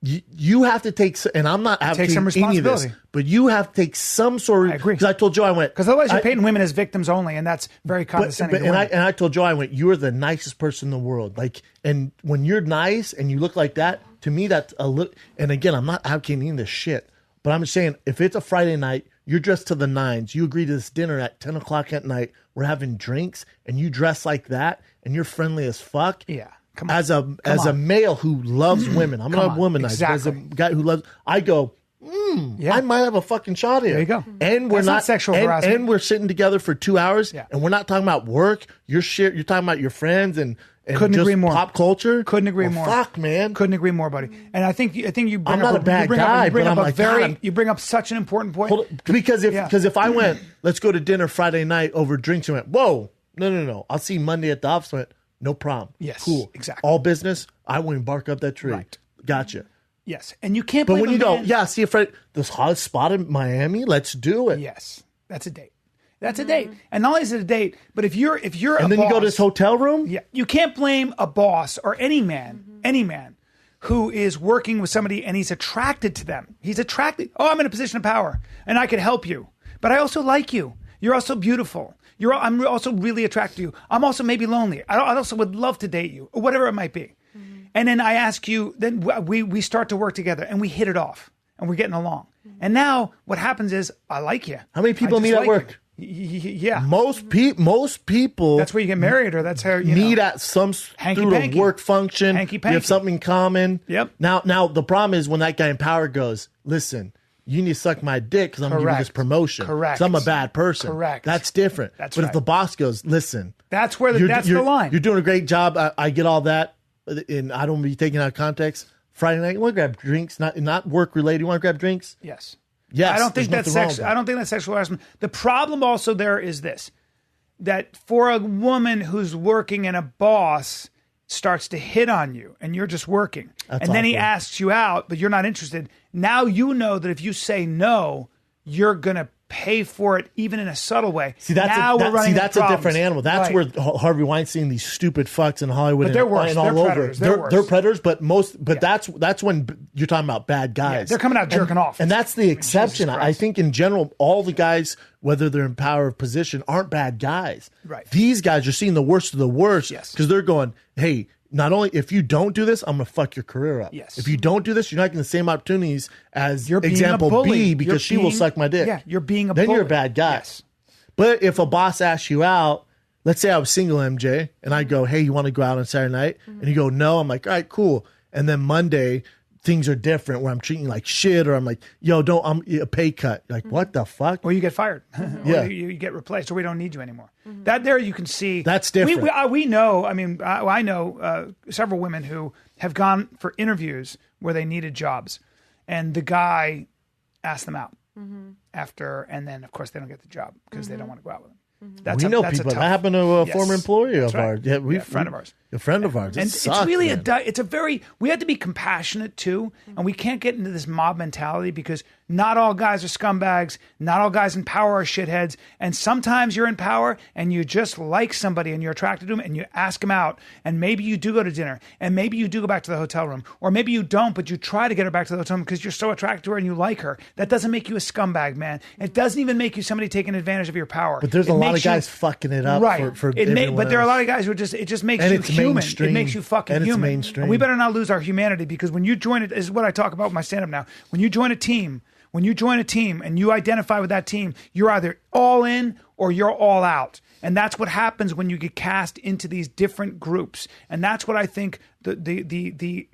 You have to take, and I'm not advocating some any of this, responsibility. but you have to take some sort of. I agree. Because I told Joe, I went, because otherwise you're painting women as victims only, and that's very condescending. And I told Joe, I went, you are the nicest person in the world. Like, and when you're nice and you look like that, to me, that's a little. And again, I'm not advocating any of this shit, but I'm just saying, if it's a Friday night, you're dressed to the nines, you agree to this dinner at 10 o'clock at night, we're having drinks, and you dress like that, and you're friendly as fuck. Yeah. As a male who loves women, I'm not a womanizer. Exactly. As a guy who loves, I go, I might have a fucking shot here. There you go. And we're That's not sexual harassment. And we're sitting together for 2 hours, and we're not talking about work. You're talking about your friends and Couldn't just agree more. pop culture. Couldn't agree more. Fuck, man. Couldn't agree more, buddy. And I think you bring I'm not a bad guy, you bring but up I'm a like, very God, you bring up such an important point. Because if I went, let's go to dinner Friday night over drinks, and went, whoa, no, I'll see you Monday at the office. I went, no problem. Yes, cool, exactly. All business. I wouldn't bark up that tree. Right. Gotcha. Yes, and you can't. But blame when you a man. go, see a friend, this hottest spot in Miami, let's do it. Yes, that's a date. That's a date. And not only is it a date, but if you're and then you go to this hotel room. Yeah, you can't blame a boss or any man who is working with somebody and he's attracted to them. He's attracted. Oh, I'm in a position of power and I could help you, but I also like you. You're also beautiful. I'm also really attracted to you. I'm also maybe lonely. I also would love to date you, or whatever it might be. And then I ask you, then we start to work together and we hit it off and we're getting along. And now what happens is I like you. How many people meet at work? Yeah. Most people. That's where you get married, or that's how you meet at some through a work function. We have something in common. Yep. Now the problem is when that guy in power goes, listen, you need to suck my dick because I'm going to give you this promotion. Correct. Because I'm a bad person. Correct. That's different. But if the boss goes, listen. That's where that's the line. You're doing a great job. I get all that. And I don't be taken out of context. Friday night, you want to grab drinks, not work related. You want to grab drinks? Yes. Yes. I don't think that's I don't think that's sexual harassment. The problem also there is this, that for a woman who's working and a boss starts to hit on you and you're just working, and then he asks you out, but you're not interested. Now you know that if you say no, you're going to pay for it, even in a subtle way. See, that's a different animal. That's right. where Harvey Weinstein, these stupid fucks in Hollywood, but they're worse. And all they're over. Predators. They're predators, but that's when you're talking about bad guys. Yeah, they're coming out jerking off, and that's the exception. I think in general, all the guys, whether they're in power of position, aren't bad guys. Right. These guys are seeing the worst of the worst. Yes. Because they're going, hey. Not only if you don't do this, I'm gonna fuck your career up. Yes. If you don't do this, you're not getting the same opportunities as you're example B because she will suck my dick. Yeah, you're being a then bully. You're a bad guy. Yes. But if a boss asks you out, let's say I was single, MJ, and I go, hey, you want to go out on Saturday night? And you go, no. I'm like, all right, cool. And then Monday, things are different where I'm treating you like shit, or I'm like, yo, I'm a pay cut. Like, what the fuck? Or you get fired. Yeah. Or you get replaced, or we don't need you anymore. That there you can see. That's different. We know, I know several women who have gone for interviews where they needed jobs, and the guy asked them out after, and then, of course, they don't get the job because they don't want to go out with him. We know people. That happened to a former employee of ours. Yeah, a friend of ours. A friend of ours. And sucks, it's really man. we have to be compassionate too, and we can't get into this mob mentality because Not all guys are scumbags. Not all guys in power are shitheads. And sometimes you're in power and you just like somebody and you're attracted to them and you ask them out. And maybe you do go to dinner and maybe you do go back to the hotel room, or maybe you don't, but you try to get her back to the hotel room because you're so attracted to her and you like her. That doesn't make you a scumbag, man. It doesn't even make you somebody taking advantage of your power. But there's a lot of guys fucking it up for everyone but there are a else. lot of guys who it just makes And you it's human. mainstream. It makes you fucking And it's human. mainstream. And we better not lose our humanity, because when you join it, this is what I talk about with my stand-up now. When you join a team and you identify with that team, you're either all in or you're all out. And that's what happens when you get cast into these different groups. And that's what I think the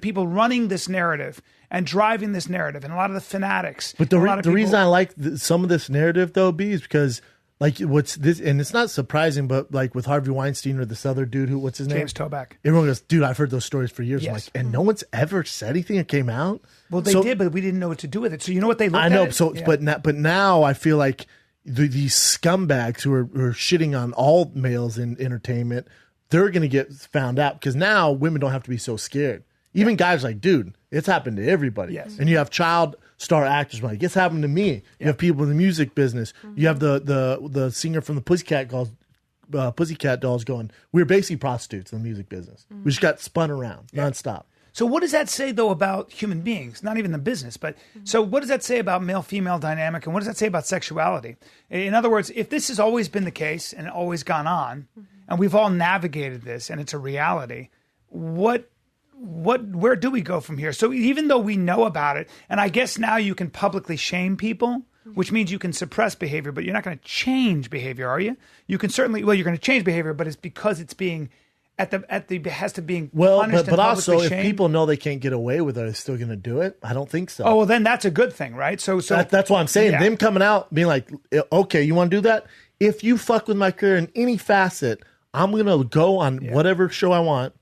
people running this narrative and driving this narrative, and a lot of the fanatics. But the reason I like some of this narrative, though, B, is because, like, what's this, and it's not surprising, but like with Harvey Weinstein or this other dude, what's his name? James Toback. Everyone goes, dude, I've heard those stories for years. Yes. I'm like, and no one's ever said anything that came out. Well, they did, but we didn't know what to do with it. So you know what they looked I know. at? So, Yeah. but now I feel like these scumbags who are shitting on all males in entertainment, they're going to get found out, because now women don't have to be so scared. Even guys like, dude, it's happened to everybody. Yes. And you have child star actors like, it's happened to me. You have people in the music business. You have the singer from the Pussycat Dolls going, we're basically prostitutes in the music business. We just got spun around nonstop. So what does that say, though, about human beings? Not even the business, but so what does that say about male-female dynamic, and what does that say about sexuality? In other words, if this has always been the case and always gone on, and we've all navigated this, and it's a reality, where do we go from here? So even though we know about it, and I guess now you can publicly shame people, which means you can suppress behavior, but you're not going to change behavior, are you? You can certainly, you're going to change behavior, but it's because it's being at the behest of being punished but and also publicly if shamed. people know they can't get away with it, are they still going to do it? I don't think so. Oh, well, then that's a good thing, right? So that's what I'm saying. Yeah. Them coming out being like, okay, you want to do that? If you fuck with my career in any facet, I'm going to go on whatever show I want,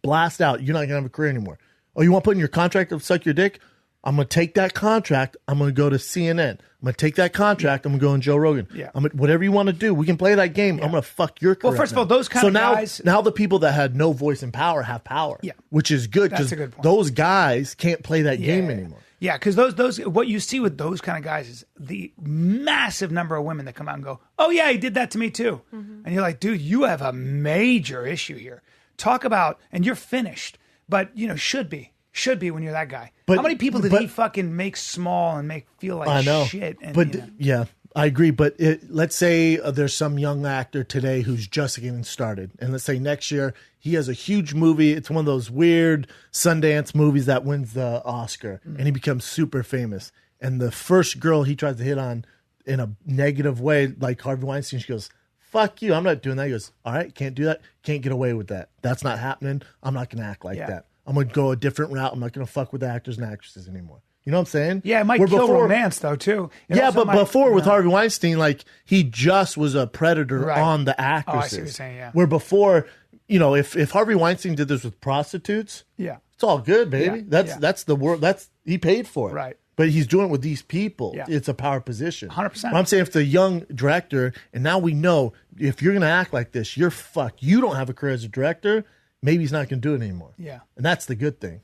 blast out. You're not going to have a career anymore. Oh, you want to put in your contract to suck your dick? I'm going to take that contract. I'm going to go to CNN. I'm going to take that contract. I'm going to go on Joe Rogan. Yeah. Whatever you want to do, we can play that game. I'm going to fuck your career. Well, first of all, those kind of guys. Now the people that had no voice and power have power. Yeah. Which is good, That's because a good point. those guys can't play that game anymore. Yeah, because those what you see with those kind of guys is the massive number of women that come out and go, "Oh yeah, he did that to me too," and you're like, "Dude, you have a major issue here. Talk about, and you're finished, but should be when you're that guy. How many people did he fucking make small and make feel like shit? And, yeah, I agree. But let's say there's some young actor today who's just getting started, and let's say next year he has a huge movie. It's one of those weird Sundance movies that wins the Oscar, and he becomes super famous. And the first girl he tries to hit on in a negative way, like Harvey Weinstein, she goes, "Fuck you, I'm not doing that." He goes, "All right, can't do that. Can't get away with that. That's not happening. I'm not going to act like that. I'm going to go a different route. I'm not going to fuck with the actors and actresses anymore." You know what I'm saying? Yeah, it might kill romance, though, too. But before with Harvey Weinstein, like, he just was a predator on the actresses. Oh, I see what you're saying, yeah. Where before, if Harvey Weinstein did this with prostitutes, it's all good, baby. That's the word. He paid for it. Right. But he's doing it with these people. Yeah. It's a power position. 100%. But I'm saying if the young director, and now we know if you're going to act like this, you're fucked. You don't have a career as a director. Maybe he's not going to do it anymore. Yeah. And that's the good thing.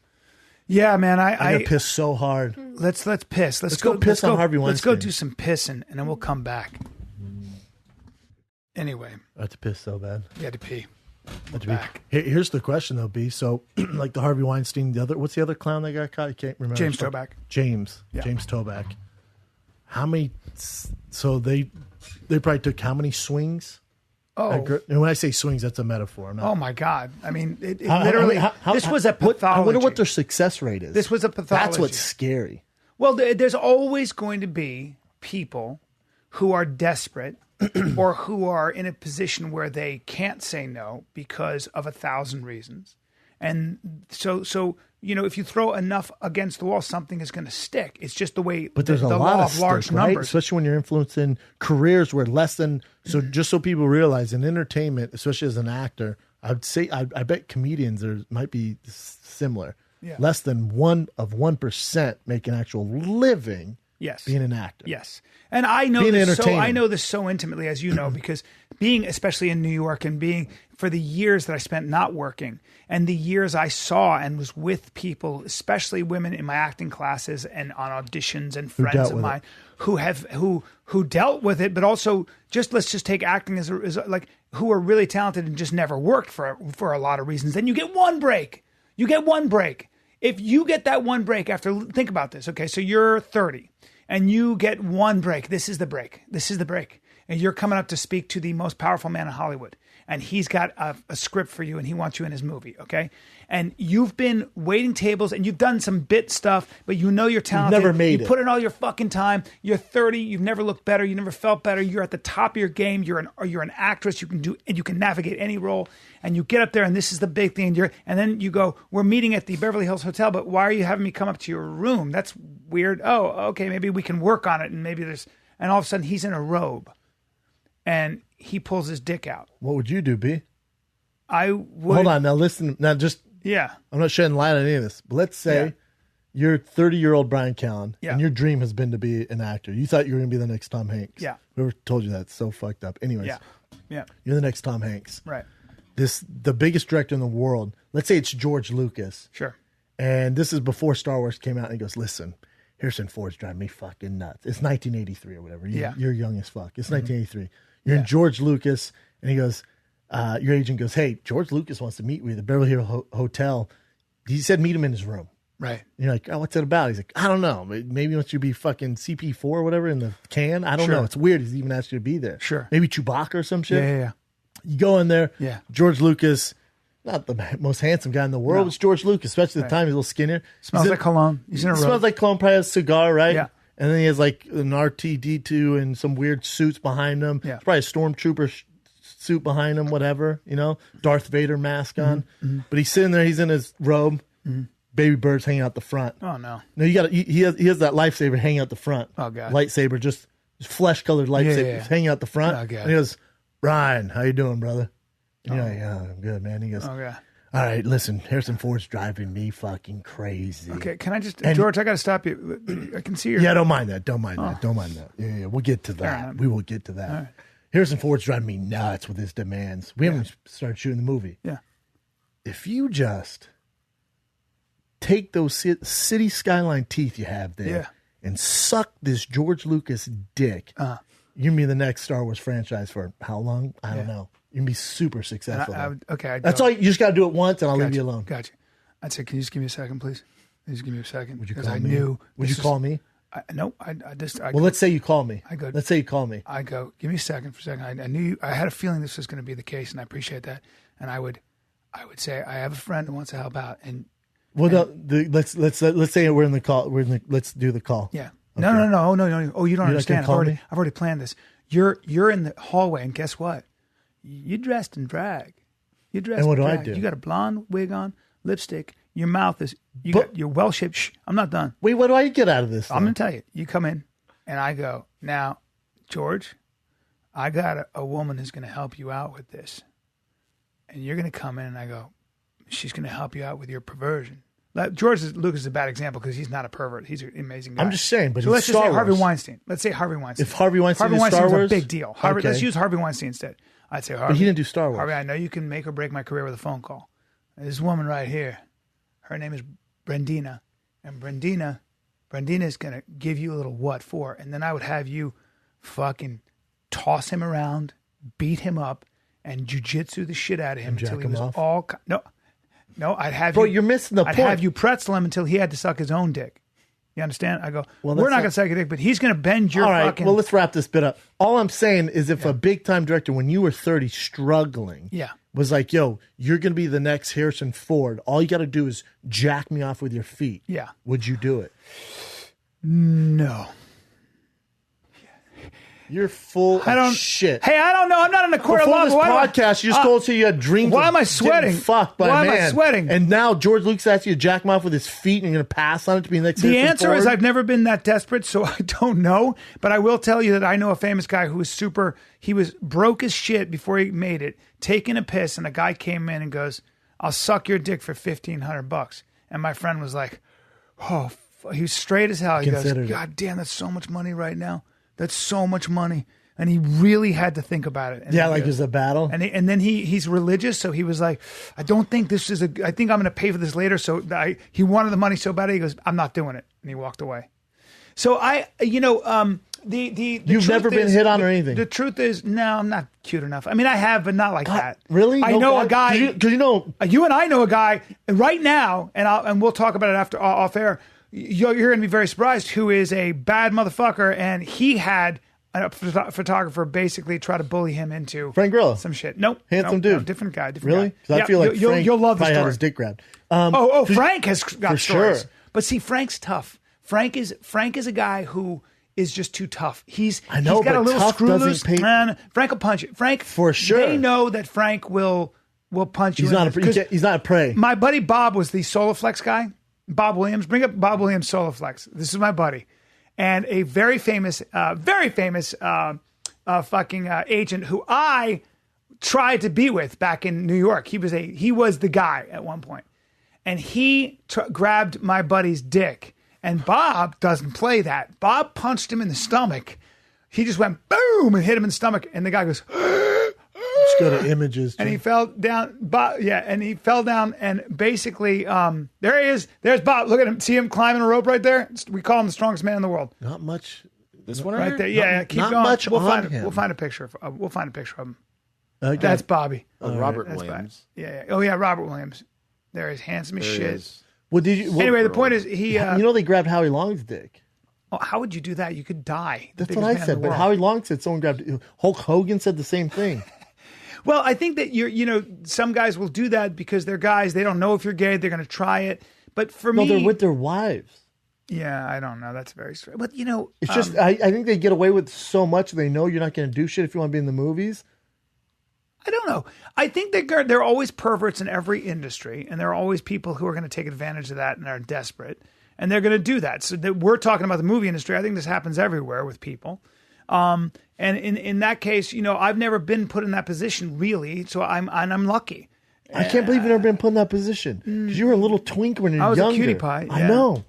Yeah, man. I got pissed so hard. Let's piss. Let's go piss on Harvey Weinstein. Let's go do some pissing, and then we'll come back. Anyway. I had to piss so bad. You had to pee. Back. Here's the question, though, B. So, like the Harvey Weinstein, what's the other clown that got caught? I can't remember. James Toback. James Toback. How many? So they probably took how many swings? Oh, and when I say swings, that's a metaphor. Oh my God! I mean, it literally. This was a pathology. I wonder what their success rate is. This was a pathology. That's what's scary. Well, there's always going to be people who are desperate or who are in a position where they can't say no because of 1,000 reasons. And so if you throw enough against the wall, something is going to stick. It's just the way. But there's the a lot law of large stick, right? numbers, especially when you're influencing careers where less than. So just so people realize, in entertainment, especially as an actor, I'd say I bet comedians might be similar. Yeah. Less than 1% make an actual living. Yes. Being an actor. Yes. And I know this so intimately, as you know, because being especially in New York and being for the years that I spent not working and the years I saw and was with people, especially women in my acting classes and on auditions and friends of mine who dealt with it, but also let's just take acting as like who are really talented and just never worked for a lot of reasons. Then you get one break. You get one break. If you get that one break think about this. Okay, so you're 30 and you get one break. This is the break. This is the break. And you're coming up to speak to the most powerful man in Hollywood. And he's got a script for you and he wants you in his movie, okay? And you've been waiting tables and you've done some bit stuff, but you know you're talented. You've never made it. You put in all your fucking time. You're 30. You've never looked better. You never felt better. You're at the top of your game. You're an actress. You can navigate any role. And you get up there and this is the big thing. And then you go, we're meeting at the Beverly Hills Hotel, but why are you having me come up to your room? That's weird. Oh, okay, maybe we can work on it. And and all of a sudden he's in a robe. And he pulls his dick out. What would you do, B? I would. Hold on. Now listen. Now just. Yeah. I'm not shedding light on any of this. But let's say you're 30-year-old Bryan Callen and your dream has been to be an actor. You thought you were going to be the next Tom Hanks. Yeah. Whoever told you that? It's so fucked up. Anyways. Yeah. You're the next Tom Hanks. Right. The biggest director in the world. Let's say it's George Lucas. Sure. And this is before Star Wars came out. And he goes, listen, Harrison Ford's driving me fucking nuts. It's 1983 or whatever. You're young as fuck. It's 1983. You're in George Lucas, and he goes, your agent goes, hey, George Lucas wants to meet with you at the Beverly Hills Hotel. He said meet him in his room. Right. And you're like, oh, what's that about? He's like, I don't know. Maybe he wants you to be fucking CP4 or whatever in the can. I don't know. It's weird. He's even asked you to be there. Sure. Maybe Chewbacca or some shit. Yeah. You go in there. Yeah. George Lucas, not the most handsome guy in the world. No. It's George Lucas, especially at the time. He's a little skinnier. Smells like cologne. He's in a robe. Smells like cologne. Probably has a cigar, right? Yeah. And then he has like an RTD2 and some weird suits behind him. Yeah. It's probably a stormtrooper suit behind him, whatever, Darth Vader mask on. Mm-hmm. But he's sitting there, he's in his robe, baby birds hanging out the front. Oh, no. No, he has that lightsaber hanging out the front. Oh, God. Lightsaber, just flesh-colored lightsaber hanging out the front. Oh, God. And he goes, Ryan, how you doing, brother? And you're like, oh, I'm good, man. He goes, oh, God. All right, listen, Harrison Ford's driving me fucking crazy. Okay, can I just, George, I got to stop you. I can see your... Yeah, don't mind that. Don't mind that. Yeah, we'll get to that. We will get to that. Right. Harrison Ford's driving me nuts with his demands. We haven't started shooting the movie. Yeah. If you just take those city skyline teeth you have there and suck this George Lucas dick, you're going to be the next Star Wars franchise for how long? I don't know. You can be super successful. That's all. You just got to do it once, and I'll leave you alone. Gotcha. I'd say, can you just give me a second, please? Just give me a second. Would you call me? Would you call me? No, well, let's say you call me. Let's say you call me. I go, give me a second for a second. I knew I had a feeling this was going to be the case, and I appreciate that. And I would say, I have a friend who wants to help out. And let's say we're in the call. Let's do the call. Yeah. Okay. No. Oh, you don't understand. I've already planned this. You're in the hallway, and guess what? You're dressed in drag. And what do I do? You got a blonde wig on, lipstick. Your mouth is, you're well-shaped. Shh, I'm not done. Wait, what do I get out of this? I'm going to tell you. You come in, and I go, now, George, I got a woman who's going to help you out with this. And you're going to come in, and I go, she's going to help you out with your perversion. George Lucas is a bad example because he's not a pervert. He's an amazing guy. I'm just saying, but so let's just say Harvey Weinstein. Let's say Harvey Weinstein. If Harvey Weinstein is Star Wars? a big deal. Let's use Harvey Weinstein instead. I'd say Harvey. But he didn't do Star Wars. Harvey, I know you can make or break my career with a phone call. This woman right here, her name is Brandina. And Brandina is going to give you a little what for. And then I would have you fucking toss him around, beat him up, and jujitsu the shit out of him until he was all... No, I'd have Bro, you're missing the point. I'd have you pretzel him until he had to suck his own dick. You understand? I go, well, we're not going to suck your dick, but he's going to bend your fucking... Well, let's wrap this bit up. All I'm saying is if a big-time director, when you were 30, struggling, was like, yo, you're going to be the next Harrison Ford. All you got to do is jack me off with your feet. Yeah. Would you do it? No. You're full of shit. Hey, I don't know. I'm not in the court of law. Before this podcast, you just told us you had dreams why am I sweating? Fucked by why a man. Am I sweating? And now George Lucas asks you to jack him off with his feet and you're going to pass on it to be the next The answer Ford? is I've never been that desperate, so I don't know. But I will tell you that I know a famous guy who was he was broke as shit before he made it, taking a piss, and a guy came in and goes, I'll suck your dick for $1,500. And my friend was like, oh, he was straight as hell. He goes, God damn, that's so much money right now. That's so much money. And he really had to think about it. And Yeah, like there's a battle. And then he's religious, so he was like, I don't think this is I think I'm going to pay for this later. So he wanted the money so bad. He goes, I'm not doing it. And he walked away. So You've never been hit on or anything. The truth is, no, I'm not cute enough. I mean, I have, but not like that. Really? I know a guy. Because you know, you and I know a guy right now, and we'll talk about it after off air. You're going to be very surprised. Who is a bad motherfucker, and he had a photographer basically try to bully him into Frank Grillo. Some shit. Nope, handsome dude. No, different guy. Really? Guy. I feel like you'll love the story. story. Had his dick grabbed. Frank has got stories. Sure. But see, Frank's tough. Frank is a guy who is just too tough. I know, he's got but a little tough screw doesn't loose. pay- Man, Frank will punch it. Frank, For sure. They know that Frank will punch you. He's not a prey. My buddy Bob was the Soloflex guy. Bob Williams. Bring up Bob Williams Soloflex. This is my buddy, and a very famous agent who I tried to be with back in New York. He was the guy at one point, and he grabbed my buddy's dick. And Bob doesn't play that. Bob punched him in the stomach. He just went boom and hit him in the stomach, and the guy goes. Let's go to images. And he fell down. And he fell down, and basically, there he is. There's Bob. Look at him. See him climbing a rope right there. We call him the strongest man in the world. Not much. This one right there. Yeah, keep not going. much We'll on find him. We'll find a picture. We'll find a picture of him. Okay. That's Bobby. Robert That's Williams. Yeah. Oh yeah, Robert Williams. There he's handsome as There he shit. is. Well, Anyway, the point is he. you know they grabbed Howie Long's dick. Oh, how would you do that? You could die. The That's what biggest I man in said. the But world. Howie Long said someone grabbed. Hulk Hogan said the same thing. Well, I think that some guys will do that because they're guys. They don't know if you're gay. They're going to try it. But for me, they're with their wives. Yeah, I don't know. That's very strange. But It's just I think they get away with so much. They know you're not going to do shit if you want to be in the movies. I don't know. I think there are always perverts in every industry, and there are always people who are going to take advantage of that and are desperate, and they're going to do that. So we're talking about the movie industry. I think this happens everywhere with people. And in that case, I've never been put in that position really, so I'm lucky. I can't believe you've never been put in that position because you were a little twink when you were I was younger. a cutie pie. I Yeah. know.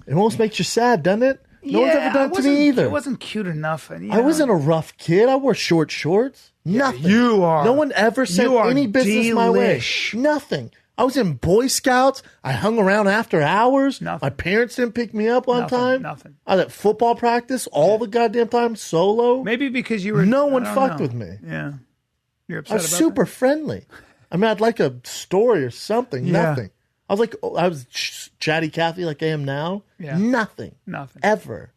It almost makes you sad, doesn't it? No one's ever done it to me either. It wasn't cute enough. And, I wasn't a rough kid. I wore short shorts. Nothing. you are. No one ever said You are any business my way. delish. Nothing. I was in Boy Scouts. I hung around after hours. Nothing. My parents didn't pick me up on Nothing, time. nothing. I was at football practice all the goddamn time, solo. Maybe because you were. No one I don't fucked know. with me. Yeah, you're I upset was about super friendly. I mean, I'd like a story or something. Yeah. Nothing. I was chatty Cathy like I am now. Yeah. Nothing. Nothing. Ever.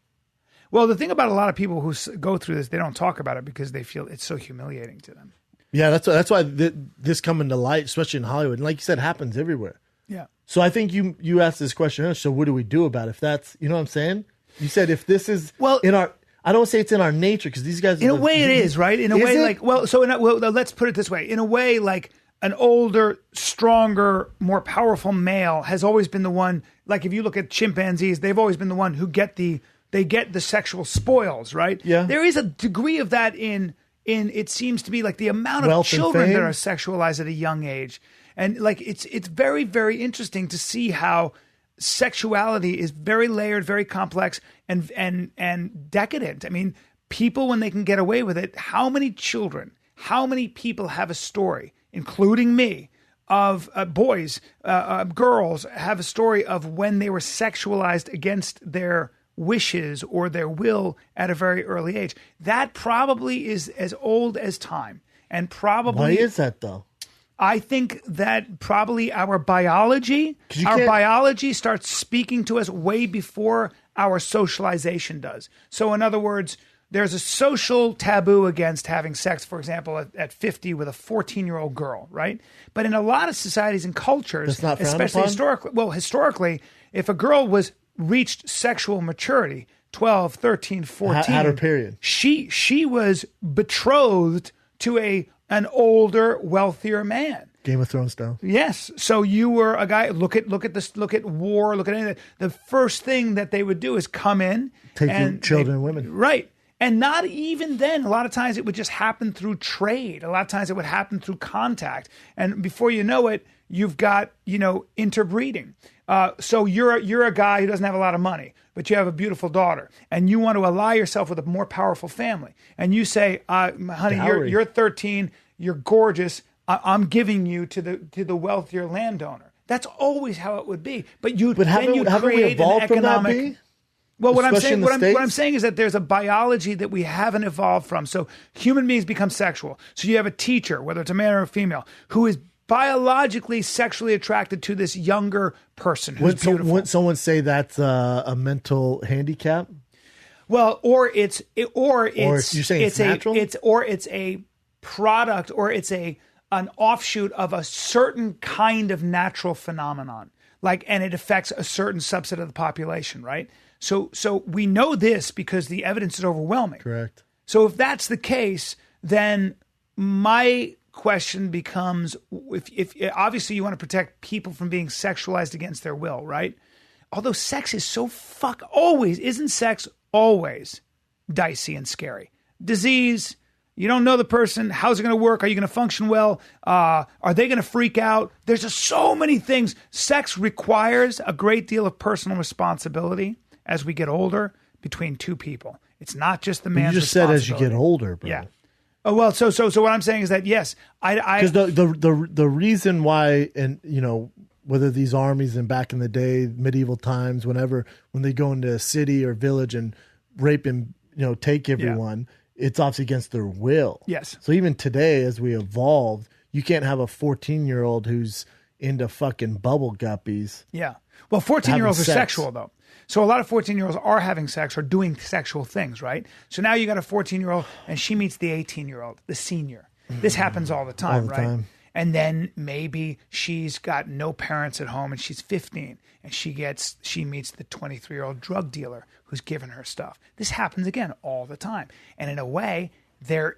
Well, the thing about a lot of people who go through this, they don't talk about it because they feel it's so humiliating to them. Yeah, that's why this coming to light, especially in Hollywood. And like you said, it happens everywhere. Yeah. So I think you asked this question. So what do we do about it? If that's, you know what I'm saying? You said if this is in our, I don't say it's in our nature because these guys. In a way, it is, right? In a way, it? let's put it this way. In a way, like an older, stronger, more powerful male has always been the one. Like if you look at chimpanzees, they've always been the one who get the sexual spoils, right? Yeah. There is a degree of that in it seems to be like the amount of Wealth and children that fame. are sexualized at a young age. And like it's very, very interesting to see how sexuality is very layered, very complex, and decadent. I mean, people when they can get away with it, how many people have a story, including me, of boys, girls have a story of when they were sexualized against their wishes or their will at a very early age. That probably is as old as time, and probably Why is that though? I think that probably our biology starts speaking to us way before our socialization does. So in other words, there's a social taboo against having sex, for example, at 50 with a 14-year-old girl, right? But in a lot of societies and cultures, That's not frowned especially upon? historically, if a girl was reached sexual maturity, 12, 13, 14, Had her period. She was betrothed to an older, wealthier man. Game of Thrones style. Yes. So you were a guy. Look at this. Look at war. Look at anything. The first thing that they would do is come in, Take and your children and women. right? And not even then. A lot of times it would just happen through trade. A lot of times it would happen through contact. And before you know it, You've got, interbreeding. So you're a guy who doesn't have a lot of money, but you have a beautiful daughter, and you want to ally yourself with a more powerful family. And you say, honey, you're 13, you're gorgeous. I'm giving you to the wealthier landowner. That's always how it would be. But haven't we evolved from that, B? Well, what Especially I'm saying is that there's a biology that we haven't evolved from. So human beings become sexual. So you have a teacher, whether it's a man or a female, who is biologically sexually attracted to this younger person who's beautiful. Wouldn't someone say that's a mental handicap? Well, you're saying it's natural? It's a product, or it's an offshoot of a certain kind of natural phenomenon. And it affects a certain subset of the population, right? So we know this because the evidence is overwhelming. Correct. So if that's the case, then my question becomes, if obviously you want to protect people from being sexualized against their will, right? Although sex is so isn't sex always dicey and scary? Disease, you don't know the person. How's it going to work? Are you going to function well? Are they going to freak out? There's just so many things. Sex requires a great deal of personal responsibility as we get older between two people. It's not just the man's responsibility. You just said as you get older, bro. Yeah. Oh, well, so what I'm saying is that, yes, because the reason why, and whether these armies and back in the day, medieval times, when they go into a city or village and rape and take everyone, it's obviously against their will. Yes. So even today, as we evolved, you can't have a 14-year-old who's into fucking bubble guppies. Yeah. Well, 14-year-olds are sexual, though. So a lot of 14-year-olds are having sex or doing sexual things, right? So now you got a 14-year-old and she meets the 18-year-old, the senior. This happens all the time, right? And then maybe she's got no parents at home and she's 15 and she meets the 23-year-old drug dealer who's giving her stuff. This happens again all the time. And in a way, they're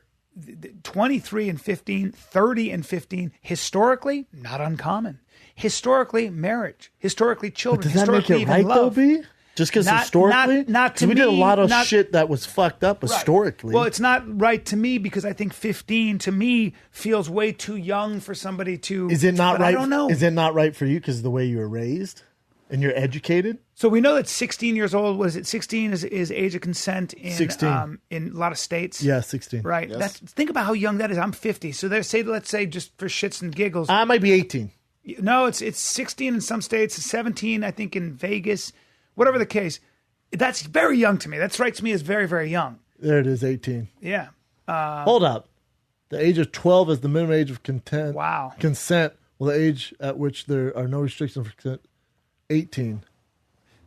23 and 15, 30 and 15, historically, not uncommon. Historically, marriage. Historically, children. But does that make it right, though, B? Just because historically? Not to me. We did a lot of shit that was fucked up historically. Well, it's not right to me because I think 15 to me feels way too young for somebody to... Is it not right? I don't know. Is it not right for you because of the way you were raised and you're educated? So we know that 16 years old, was it 16 is age of consent in 16. In a lot of states? Yeah, 16. Right. Yes. Think about how young that is. I'm 50. So let's say just for shits and giggles. I might be 18. No, it's 16 in some states, 17 I think in Vegas, whatever the case. That's very young to me. That strikes me as very, very young. There it is, 18. Yeah. Hold up. The age of 12 is the minimum age of consent. Wow. Consent. Well, the age at which there are no restrictions for consent, 18.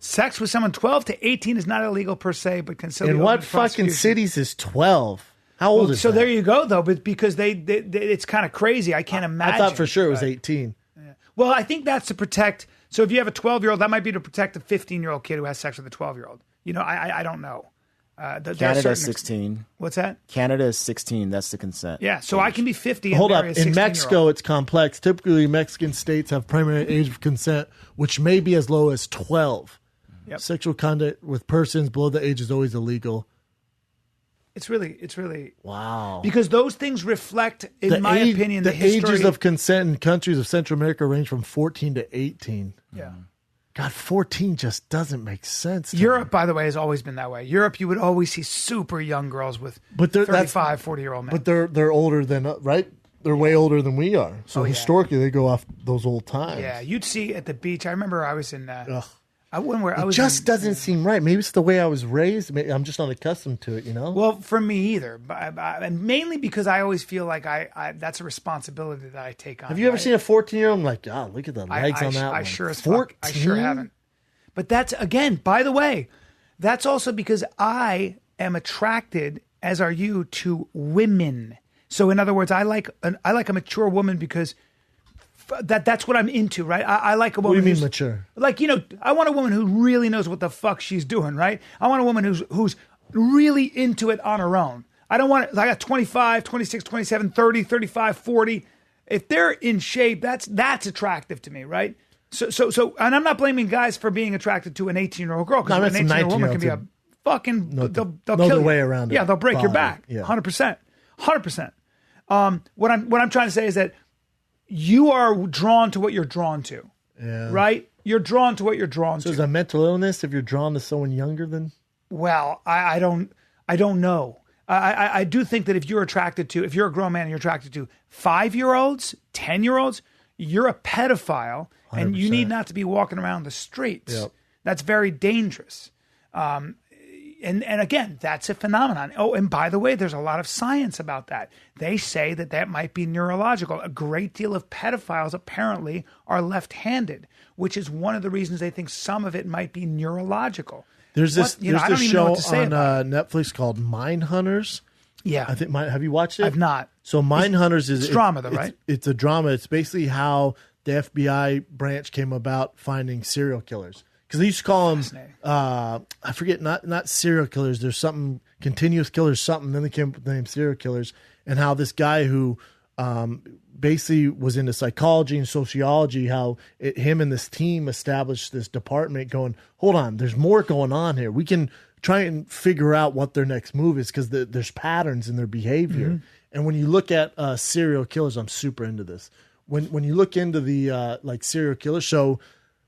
Sex with someone 12 to 18 is not illegal per se, but considered. In what fucking cities is 12? How old is so that? there you go, though, but because they it's kind of crazy. I can't imagine. I thought for sure it was 18. Yeah. Well, I think that's to protect. So if you have a 12-year-old, that might be to protect a 15-year-old kid who has sex with a 12-year-old. I don't know. Canada's 16. What's that? Canada is 16. That's the consent. Yeah, so I can be 50. Hold and up. In Mexico, it's complex. Typically, Mexican states have primary age of consent, which may be as low as 12. Yep. Sexual conduct with persons below the age is always illegal. It's really wow. Because those things reflect, in my opinion, the history. Ages of consent in countries of Central America range from 14 to 18. Yeah. God, 14 just doesn't make sense. Europe, by the way, has always been that way. Europe, you would always see super young girls with 35, 40-year-old men. But they're older than, right? They're way older than we are. So historically, they go off those old times. Yeah, you'd see at the beach. I remember I was in... It just doesn't seem right. Maybe it's the way I was raised. Maybe I'm just not accustomed to it, Well, for me either. And mainly because I always feel like that's a responsibility that I take on. Have you ever seen a 14-year-old? I'm like, God, look at the legs on that one. I sure as fuck. I sure haven't. But that's, again, by the way, that's also because I am attracted, as are you, to women. So in other words, I like a mature woman because... That's what I'm into, right? I like a woman. What do you mean mature? I want a woman who really knows what the fuck she's doing, right? I want a woman who's really into it on her own. I got 25, 26, 27, 30, 35, 40. If they're in shape, that's attractive to me, right? So, and I'm not blaming guys for being attracted to an 18-year-old girl because an 18-year-old woman can be a fucking. They'll kill you. Way around it. Yeah, they'll break your back. 100%. 100%. What I'm trying to say is that. you are drawn to what you're drawn to. Yeah. Right? You're drawn to what you're drawn to. So is that mental illness if you're drawn to someone younger than? Well, I don't know. I do think that if you're a grown man and you're attracted to 5-year-olds, 10-year-olds, you're a pedophile 100%. And you need not to be walking around the streets. Yep. That's very dangerous. And again, that's a phenomenon. Oh, and by the way, there's a lot of science about that. They say that might be neurological. A great deal of pedophiles apparently are left-handed, which is one of the reasons they think some of it might be neurological. There's this show on Netflix called Minehunters. Yeah. I think have you watched it? I've not. So Minehunters is drama though, right? It's a drama. It's basically how the FBI branch came about finding serial killers. Because they used to call them, I forget, not serial killers. There's something, continuous killers, something. Then they came up with the name serial killers. And how this guy who basically was into psychology and sociology, how him and this team established this department going, hold on, there's more going on here. We can try and figure out what their next move is because there's patterns in their behavior. Mm-hmm. And when you look at serial killers, I'm super into this. When you look into the serial killer show,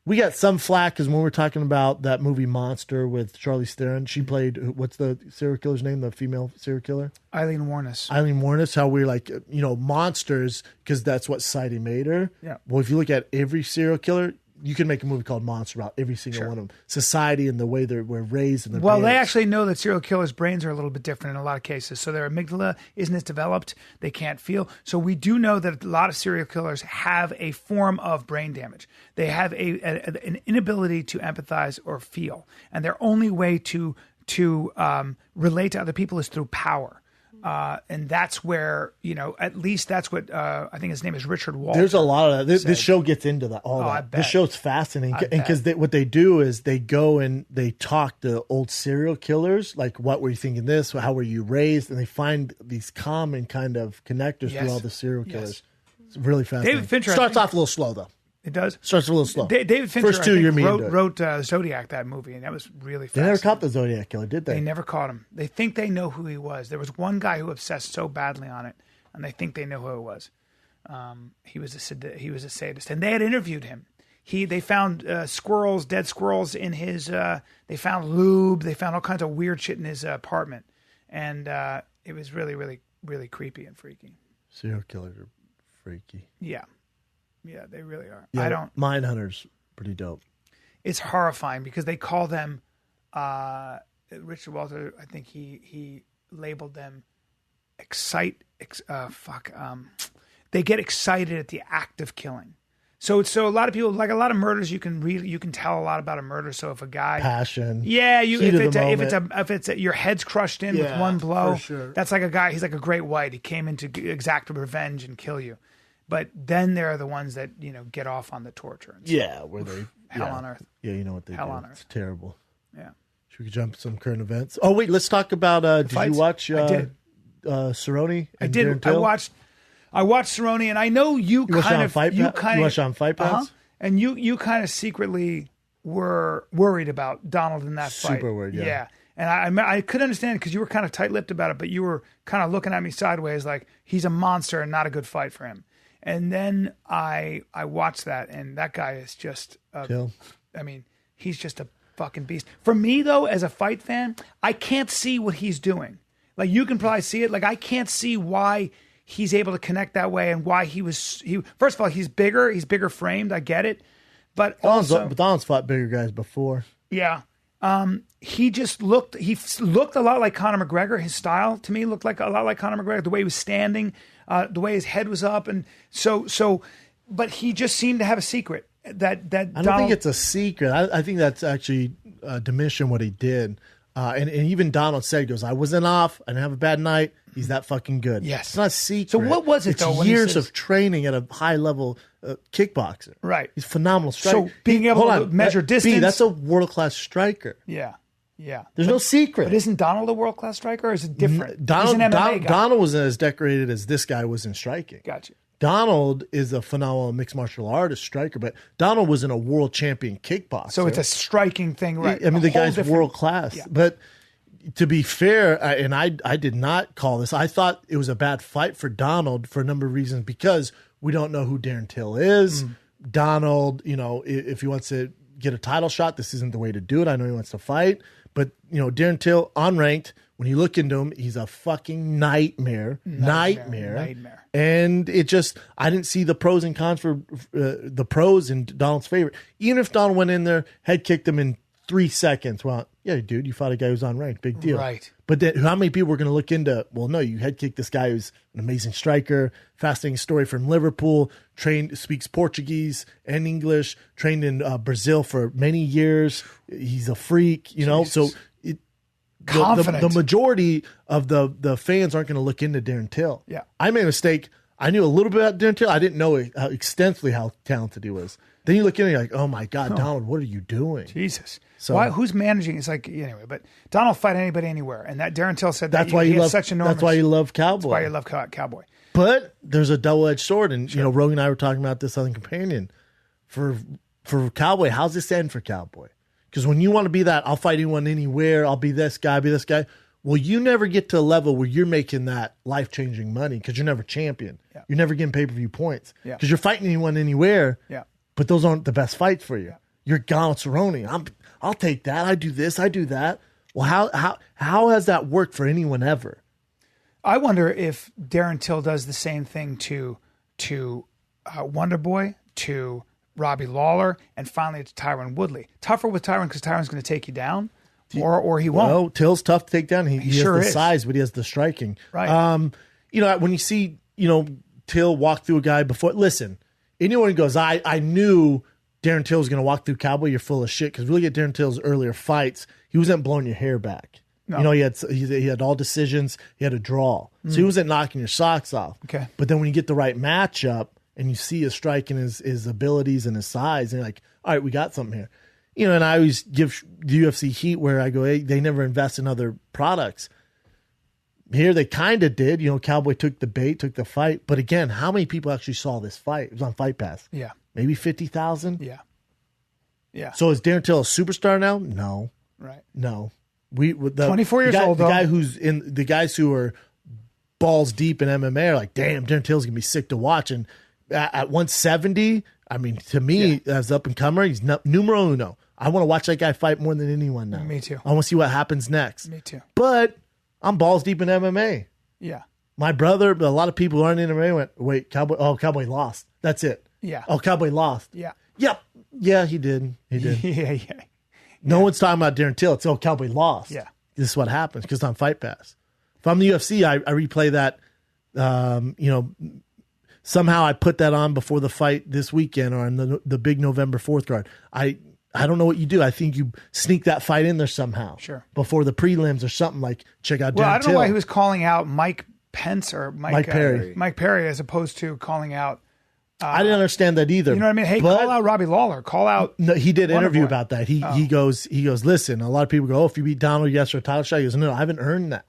we got some flack because when we're talking about that movie Monster with Charlize Theron, she played, what's the serial killer's name, the female serial killer? Eileen Warnes. How we're like, monsters because that's what society made her. Yeah. Well, if you look at every serial killer, you can make a movie called Monster about every single one of them. Society and the way they were raised. And well, they actually know that serial killers' brains are a little bit different in a lot of cases. So their amygdala isn't as developed. They can't feel. So we do know that a lot of serial killers have a form of brain damage. They have an inability to empathize or feel. And their only way to relate to other people is through power. And that's where, at least that's what I think his name is Richard Walter. There's a lot of that. This show gets into that. I bet. This show's fascinating. And because what they do is they go and they talk to old serial killers, like, what were you thinking this? How were you raised? And they find these common kind of connectors through all the serial killers. It's really fascinating. David Fincher starts off a little slow, though. It does? Starts a little slow. David Fincher First 2 years wrote Zodiac, that movie, and that was really fascinating. They never caught the Zodiac Killer, did they? They never caught him. They think they know who he was. There was one guy who obsessed so badly on it, and they think they know who it was. He was a sadist, and they had interviewed him. They found squirrels, dead squirrels in his. They found lube. They found all kinds of weird shit in his apartment, and it was really, really, really creepy and freaky. Serial killers are freaky. Yeah. Yeah, they really are. Yeah, Minehunters, pretty dope. It's horrifying because they call them, Richard Walter, I think he labeled them they get excited at the act of killing. So a lot of people, like a lot of murders, you can tell a lot about a murder. So if a guy passion, if it's your head's crushed in with one blow, for sure. That's like a guy. He's like a great white. He came in to exact revenge and kill you. But then there are the ones that get off on the torture. And where they hell on earth. Yeah, you know what they hell do. On earth. It's terrible. Yeah. Should we jump to some current events? Oh wait, let's talk about. Did fights? You watch? I did. Cerrone. I did. I watched Cerrone, and I know you kind of. You watched on Fight Pass, and you kind of secretly were worried about Donald in that fight. Super worried. Yeah. And I could understand because you were kind of tight-lipped about it, but you were kind of looking at me sideways like he's a monster and not a good fight for him. And then I watched that, and that guy is just kill. I mean, he's just a fucking beast. For me, though, as a fight fan, I can't see what he's doing. Like, you can probably see it. Like, I can't see why he's able to connect that way and why he first of all, he's bigger framed. I get it. But Donald's fought bigger guys before. Yeah. He looked a lot like Conor McGregor. His style to me looked like a lot like Conor McGregor. The way he was standing, the way his head was up, and so. But he just seemed to have a secret that I don't think it's a secret. I think that's actually diminishing what he did. And even Donald said, he goes, I wasn't off. I didn't have a bad night. He's that fucking good. Yes. It's not a secret. So what was it, it's though? Years of training at a high level kickboxer. Right. He's a phenomenal striker. So being able to measure distance. That's a world-class striker. Yeah. Yeah. There's no secret. But isn't Donald a world-class striker, or is it different? He's an MMA guy. Donald wasn't as decorated as this guy was in striking. Gotcha. Donald is a phenomenal mixed martial artist striker, but Donald wasn't a world champion kickboxer. So it's a striking thing, right? I mean, the guy's world-class. Yeah. But to be fair, and I did not call this, I thought it was a bad fight for Donald for a number of reasons, because We don't know who Darren Till is. Donald, if he wants to get a title shot, this isn't the way to do it. I know he wants to fight. But, Darren Till, unranked, when you look into him, he's a fucking nightmare. Nightmare. And I didn't see the pros and cons for the pros in Donald's favor. Even if Donald went in there, head kicked him in 3 seconds. Well, yeah, dude, you fought a guy who's unranked. Big deal. Right. But then, how many people were going to look into, well, no, you head kicked this guy who's an amazing striker, fascinating story from Liverpool, speaks Portuguese and English, trained in Brazil for many years. He's a freak, so confident. The majority of the fans aren't going to look into Darren Till. Yeah. I made a mistake. I knew a little bit about Darren Till. I didn't know extensively how talented he was. Then you look in and you're like, oh my God, Donald, what are you doing? Jesus. So who's managing? It's like, anyway, but Donald fight anybody anywhere. And that Darren Till said that's that why he you love such enormous. That's why you love Cowboy. That's why you love Cowboy. But there's a double-edged sword. And, Rogan and I were talking about this on the Companion. For Cowboy, how's this end for Cowboy? Because when you want to be that, I'll fight anyone anywhere, I'll be this guy, well, you never get to a level where you're making that life-changing money because you're never champion. Yeah. You're never getting pay-per-view points. Yeah. Because you're fighting anyone anywhere, but those aren't the best fights for you. Yeah. You're Donald Cerrone. I'll take that. I do this. I do that. Well, how has that worked for anyone ever? I wonder if Darren Till does the same thing to Wonder Boy, to Robbie Lawler, and finally to Tyron Woodley. Tougher with Tyron because Tyron's going to take you down, or he won't. Well, Till's tough to take down. He sure has the is. size, but he has the striking. Right. When you see Till walk through a guy before, listen, anyone who goes, I knew Darren Till was going to walk through Cowboy, you're full of shit. Because we look at Darren Till's earlier fights, he wasn't blowing your hair back. No. He had all decisions. He had a draw. So he wasn't knocking your socks off. Okay. But then when you get the right matchup and you see his strike and his abilities and his size, and you're like, all right, we got something here. And I always give the UFC heat where I go, hey, they never invest in other products. Here they kind of did. Cowboy took the bait, took the fight. But again, how many people actually saw this fight? It was on Fight Pass. Yeah. Maybe 50,000? Yeah. Yeah. So is Darren Till a superstar now? No. Right. No. 24 years old, though. The guy the guys who are balls deep in MMA are like, damn, Darren Till's gonna be sick to watch. And at 170, I mean, to me, as up and comer, he's numero uno. I want to watch that guy fight more than anyone now. Me too. I want to see what happens next. Me too. But I'm balls deep in MMA. Yeah. My brother, but a lot of people who aren't in MMA went, wait, Cowboy lost. That's it. Yeah. Oh, Cowboy lost. Yeah. Yep. Yeah, he did. He did. Yeah. No one's talking about Darren Till. It's, Cowboy lost. Yeah. This is what happens because it's on Fight Pass. If I'm the UFC, I replay that. Somehow I put that on before the fight this weekend or on the big November 4th card. I don't know what you do. I think you sneak that fight in there somehow. Sure. Before the prelims or something, like check out Darren Well, I don't Till. know why he was calling out Mike Pence or Mike Perry. Mike Perry as opposed to calling out. I didn't understand that either. You know what I mean? Hey, call out Robbie Lawler. Call out. No, he did an Wonder interview Boy. about that. He goes, listen, a lot of people go, if you beat Donald, yes, for a title shot. He goes, no, I haven't earned that.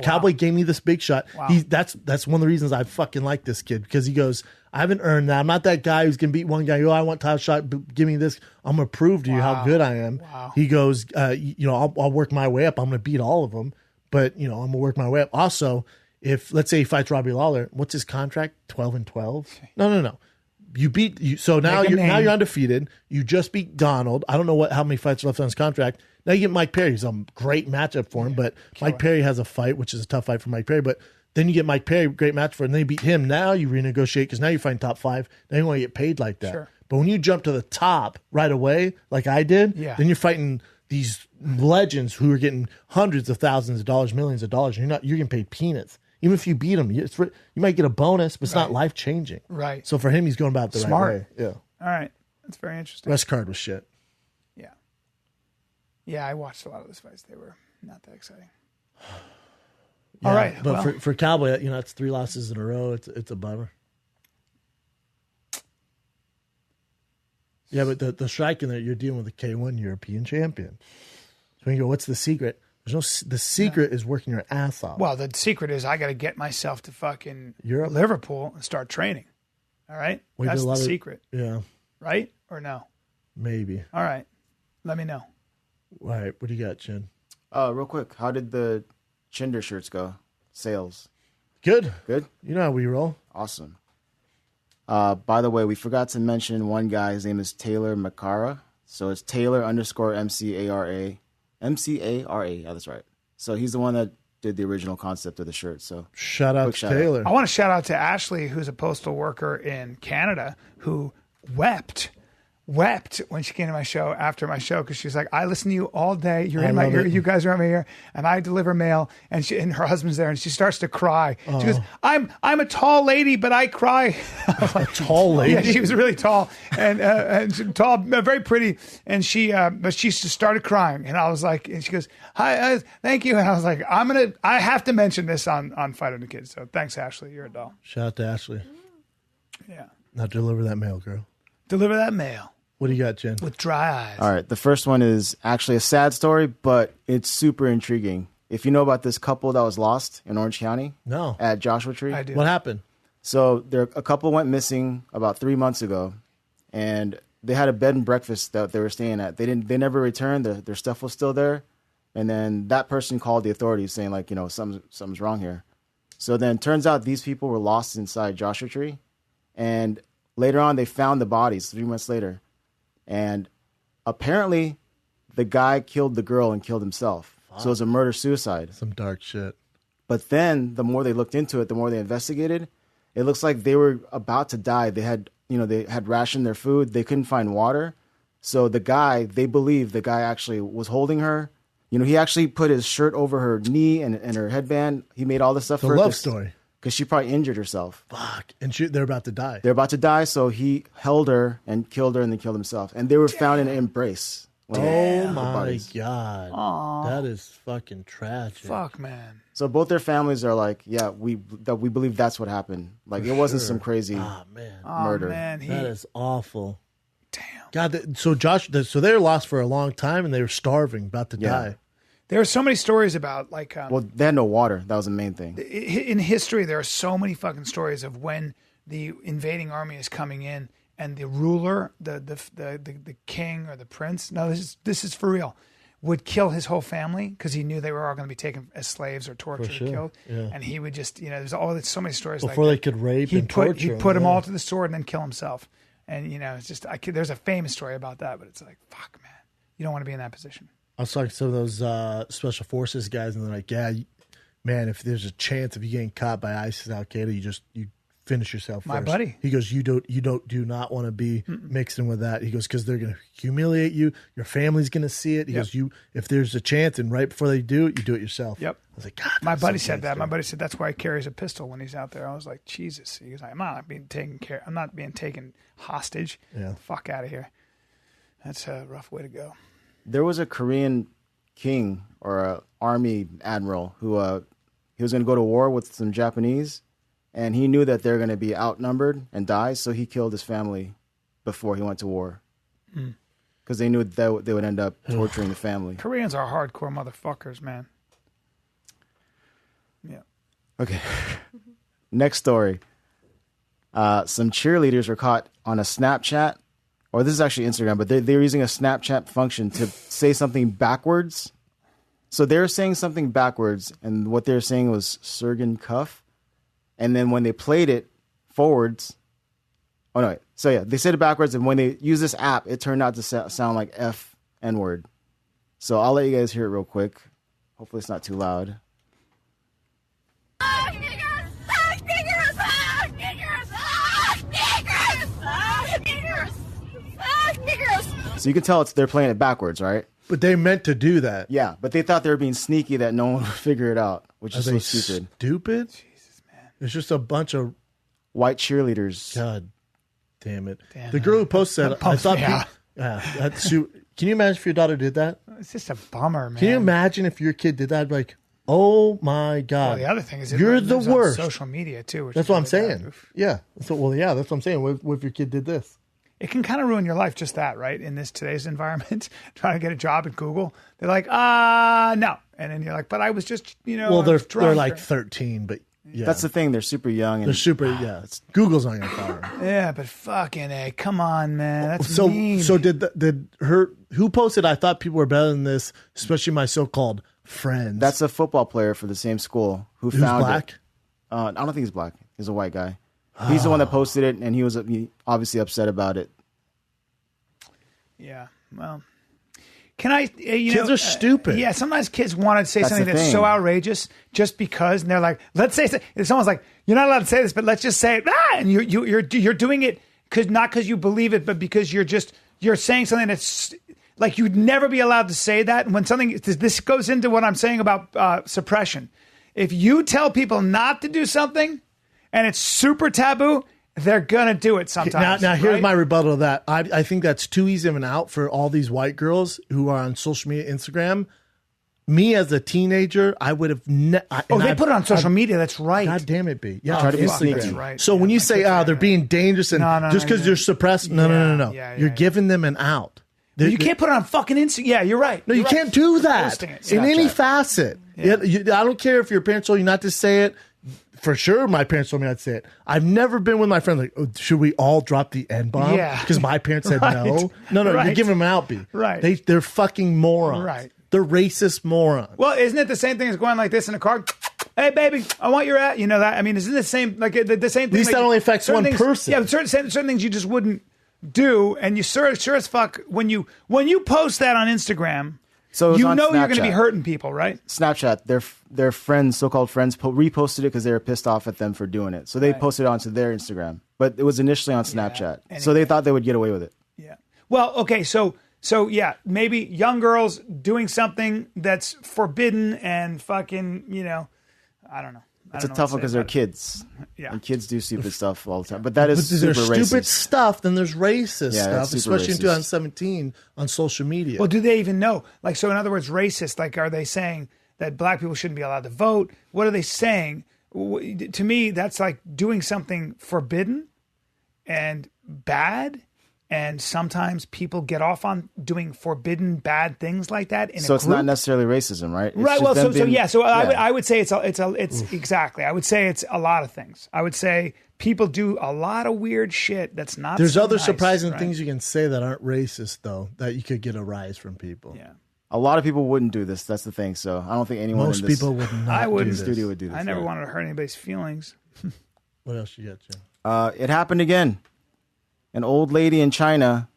Cowboy gave me this big shot. Wow. That's one of the reasons I fucking like this kid because he goes, I haven't earned that. I'm not that guy who's gonna beat one guy. I want title shot. Give me this. I'm gonna prove to you how good I am. Wow. He goes, I'll work my way up. I'm gonna beat all of them, but I'm gonna work my way up. Also, if let's say he fights Robbie Lawler, what's his contract? 12-12? No. You beat you. So now you're undefeated. You just beat Donald. I don't know how many fights are left on his contract. Now you get Mike Perry. He's a great matchup for him, but Mike Perry has a fight, which is a tough fight for Mike Perry. But then you get Mike Perry, great match for him, and then you beat him. Now you renegotiate because now you're fighting top 5. Now you want to get paid like that. Sure. But when you jump to the top right away, like I did, then you're fighting these legends who are getting hundreds of thousands of dollars, millions of dollars. And you're getting paid peanuts. Even if you beat him, you might get a bonus, but it's not life changing. Right. So for him, he's going about the right way. Yeah. All right. That's very interesting. Rest card was shit. Yeah. Yeah, I watched a lot of those fights. They were not that exciting. Yeah, all right. But for Cowboy, it's 3 losses in a row. It's a bummer. Yeah, but the strike in there, you're dealing with a K1 European champion. So you go, what's the secret? The secret is working your ass off. Well, the secret is I got to get myself to fucking Europe? Liverpool and start training. All right? That's the secret. Yeah. Right? Or no? Maybe. All right. Let me know. All right. What do you got, Chin? Real quick, how did the Chinder shirts go? Sales? Good. Good? You know how we roll. Awesome. By the way, we forgot to mention one guy. His name is Taylor Macara. So it's Taylor _ MCARA. MCARA. Yeah, that's right. So he's the one that did the original concept of the shirt. So Shout out to shout out. Taylor. I want to shout out to Ashley, who's a postal worker in Canada, who wept when she came to my show after my show because she's like, I listen to you all day. You're in my ear. You guys are in my ear, and I deliver mail. And her husband's there, and she starts to cry. She goes, I'm a tall lady, but I cry. A tall lady. Yeah, she was really tall and she's tall, very pretty. And but she just started crying, and I was like, and she goes, "Hi, thank you." And I was like, I have to mention this on Fight on the Kids. So thanks, Ashley. You're a doll. Shout out to Ashley. Yeah, Now deliver that mail, girl. deliver that mail What do you got, Jen? with dry eyes. All right. The first one is actually a sad story, but it's super intriguing. If you know about this couple that was lost in Orange County No. at Joshua Tree. I do. What happened? So a couple went missing about 3 months ago, and they had a bed and breakfast that they were staying at. They never returned. Their stuff was still there, and then that person called the authorities saying like, something's wrong here. So then it turns out these people were lost inside Joshua Tree, and later on they found the bodies 3 months later, and apparently the guy killed the girl and killed himself. So it was a murder suicide. Some dark shit. But then the more they looked into it, the more they investigated, it looks like they were about to die. They had rationed their food. They couldn't find water. So they believe the guy actually was holding her. He actually put his shirt over her knee and her headband. He made all this stuff The for her. love story. Because she probably injured herself. Fuck. And they're about to die. They're about to die, so he held her and killed her and then killed himself. And they were found in an embrace. Oh my God. That is fucking tragic. Fuck, man. So both their families are like, yeah, we believe that's what happened. Like it wasn't some crazy Man. murder. Oh, man. That is awful. Damn. God, so they were lost for a long time and they were starving, about to die. There are so many stories about like Well, they had no water. That was the main thing. in history. There are so many fucking stories of when the invading army is coming in and the ruler, the king or the prince. No, this is for real. Would kill his whole family because he knew they were all going to be taken as slaves or tortured or killed. Yeah. And he would just, there's so many stories before like they could rape and torture. He'd put them all to the sword and then kill himself. And it's just there's a famous story about that, but it's like, fuck, man, you don't want to be in that position. I was talking to some of those special forces guys, and they're like, "Yeah, man, if there's a chance of you getting caught by ISIS, Al Qaeda, you finish yourself first." My buddy. He goes, "You do not want to be mixing with that." He goes, "Because they're going to humiliate you. Your family's going to see it." He goes, if there's a chance, and right before they do it, you do it yourself." Yep. I was like, God. My buddy said that. My buddy said that's why he carries a pistol when he's out there. I was like, Jesus. He goes, I'm not being taken hostage. Yeah. Fuck out of here. That's a rough way to go. There was a Korean king or a army admiral who he was going to go to war with some Japanese, and he knew that they're going to be outnumbered and die, so he killed his family before he went to war. Because they knew that they would end up torturing the family. Koreans are hardcore motherfuckers, man. Yeah. Okay. Next story. Some cheerleaders were caught on a Snapchat, or this is actually Instagram, but they were using a Snapchat function to say something backwards. So they were saying something backwards, and what they were saying was Sergen Cuff. And then when they played it forwards, so yeah, they said it backwards, and when they use this app, it turned out to sound like N-word. So I'll let you guys hear it real quick. Hopefully it's not too loud. So you can tell they're playing it backwards, right? But they meant to do that. Yeah, but they thought they were being sneaky that no one would figure it out, which is so stupid. Stupid? Jesus, man. It's just a bunch of white cheerleaders. God damn it. The girl who posted that, I thought, can you imagine if your daughter did that? It's just a bummer, man. Can you imagine if your kid did that? I'd be like, oh my God. Well, the other thing is you're the worst. On social media too. That's what I'm saying. Yeah. So, that's what I'm saying. What if your kid did this? It can kind of ruin your life, just that, right? In today's environment, trying to get a job at Google, they're like, no, and then you're like, but I was just, Well, they're like 13, but yeah, that's the thing. They're super young. And they're super. Yeah, Google's not gonna fire them. Yeah, but fucking A, come on, man, that's mean. So did her who posted? I thought people were better than this, especially my so-called friends. That's a football player for the same school who's black. I don't think he's black. He's a white guy. He's the one that posted it, and he was obviously upset about it. Yeah. Well, can I? Kids are stupid. Yeah. Sometimes kids want to say That's something the that's thing. so outrageous just because, and they're like, "Let's say." It's almost like you're not allowed to say this, but let's just say it. And you're doing it not because you believe it, but because you're saying something that's like you'd never be allowed to say that. And when something this goes into what I'm saying about suppression. If you tell people not to do something, and it's super taboo, they're gonna do it sometimes. Now here's right? my rebuttal to that. I think that's too easy of an out for all these white girls who are on social media, Instagram. Me as a teenager, I would have. They put it on social media. That's right. God damn it, B. Yeah, Try to be Instagram. sneaky. Right. So Yeah, when you my say, kids are they're right. being dangerous and No, just because no. you're suppressed, no. Yeah, You're giving them an out. You can't put it on fucking Instagram. Yeah, you're right. No, you You're can't right. do that Posting it. in any Snapchat. facet. I don't care if your parents told you not to say it. For sure, my parents told me not to say it. I've never been with my friends like, oh, should we all drop the N-bomb? Yeah. Because my parents said Right. no. No, you're Right. giving them an out, B. Right. They're fucking morons. Right. They're racist morons. Well, isn't it the same thing as going like this in a car? Hey, baby, I want your at. You know that? I mean, isn't the same the same thing? At least that only affects certain one things- person. Yeah, but certain things you just wouldn't do, and you sure as fuck when you post that on Instagram. So it was you on know you're going to be Snapchat. hurting people, right? Snapchat, their friends, so-called friends, reposted it because they were pissed off at them for doing it. So they posted it onto their Instagram, but it was initially on Snapchat. So they thought they would get away with it. Yeah. Well, okay, so yeah, maybe young girls doing something that's forbidden and fucking, I don't know. It's a tough one because they're kids. Yeah. And kids do stupid stuff all the time. But that is But there's super stupid racist. stuff, then there's racist Yeah, stuff, that's super especially in racist. 2017 on social media. Well, do they even know? Like, so in other words, racist, like, are they saying that black people shouldn't be allowed to vote? What are they saying? To me, that's like doing something forbidden and bad. And sometimes people get off on doing forbidden bad things like that in So a it's group. not necessarily racism, right? It's Right. just Well, them being- I would say it's exactly. I would say it's a lot of things. I would say people do a lot of weird shit that's not. There's so other nice, surprising right? things you can say that aren't racist, though, that you could get a rise from people. Yeah. A lot of people wouldn't do this. That's the thing. So I don't think anyone Most in this people would not I do wouldn't. this. studio would do this. I never yeah. wanted to hurt anybody's feelings. What else you got, Jim? It happened again. An old lady in China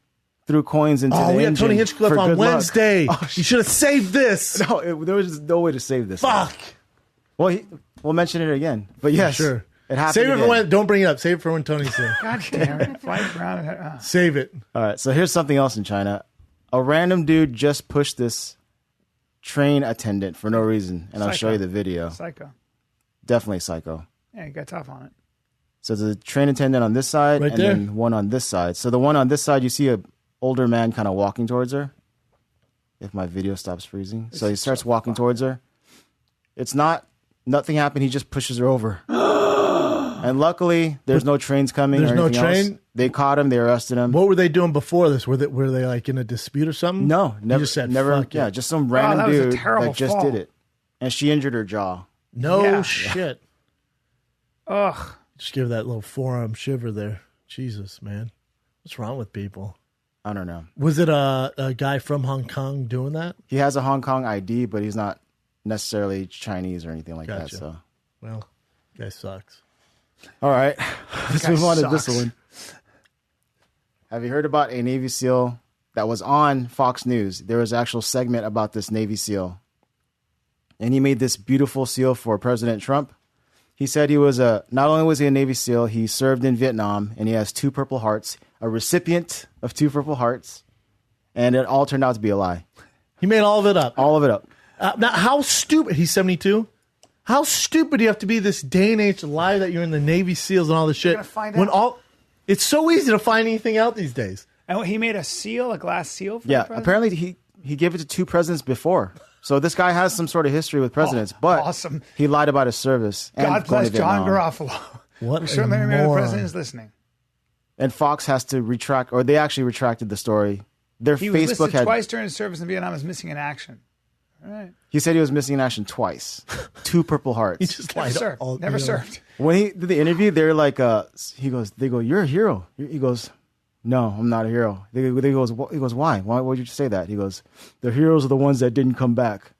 threw coins into the Oh, we had engine Tony Hinchcliffe for on good luck. Wednesday. You should have saved this. No, there was just no way to save this. Fuck. Well, we'll mention it again. But yes, Sure. it happened Save it again. for when. Don't bring it up. Save it for when Tony's here. God damn it! Flight around. Save it. All right, so here's something else in China. A random dude just pushed this train attendant for no reason, and I'll show Psycho. you the video. Psycho. Definitely psycho. Yeah, you got tough on it. So there's a train attendant on this side Right and there. then one on this side. So the one on this side, you see a older man kind of walking towards her. If my video stops freezing. So he starts walking towards her. Nothing happened. He just pushes her over. And luckily, there's no trains coming. There's or no anything else. train? They caught him. They arrested him. What were they doing before this? Were they like in a dispute or something? No, You never. just said, never. fuck Yeah, it. just some that random was a dude terrible that just fall. did it, and she injured her jaw. No Yeah. shit. Ugh. Just give that little forearm shiver there. Jesus, man. What's wrong with people? I don't know. Was it a guy from Hong Kong doing that? He has a Hong Kong ID, but he's not necessarily Chinese or anything like Gotcha. that. So, Well, guy sucks. all right, let's guy move on to this sucks. one. Have you heard about a Navy SEAL that was on Fox News? There was an actual segment about this Navy SEAL, and he made this beautiful seal for President Trump. He said he was not only was he a Navy SEAL, he served in Vietnam, and he has 2 Purple Hearts, a recipient of 2 Purple Hearts, and it all turned out to be a lie. He made all of it up. All of it up. Now, how stupid. He's 72. How stupid do you have to be this day and age to lie that you're in the Navy SEAls and all this shit? gonna find when out. it's so easy to find anything out these days. And he made a glass seal. For Yeah, the president? apparently he gave it to 2 presidents before. So this guy has some sort of history with presidents, but awesome. he lied about his service. And God going bless to John Vietnam. Garofalo. What We're a certainly the moron. president is listening. And Fox has to retract, or they actually retracted the story. Their He was Facebook listed had. twice during his service in Vietnam as missing in action. All right. He said he was missing in action twice. 2 Purple Hearts. He just Never lied. served. all- Never you know. served. When he did the interview, they're like, they go, "You're a hero." He goes, "No, I'm not a hero." He goes, "Why? Why would you say that?" He goes, "The heroes are the ones that didn't come back."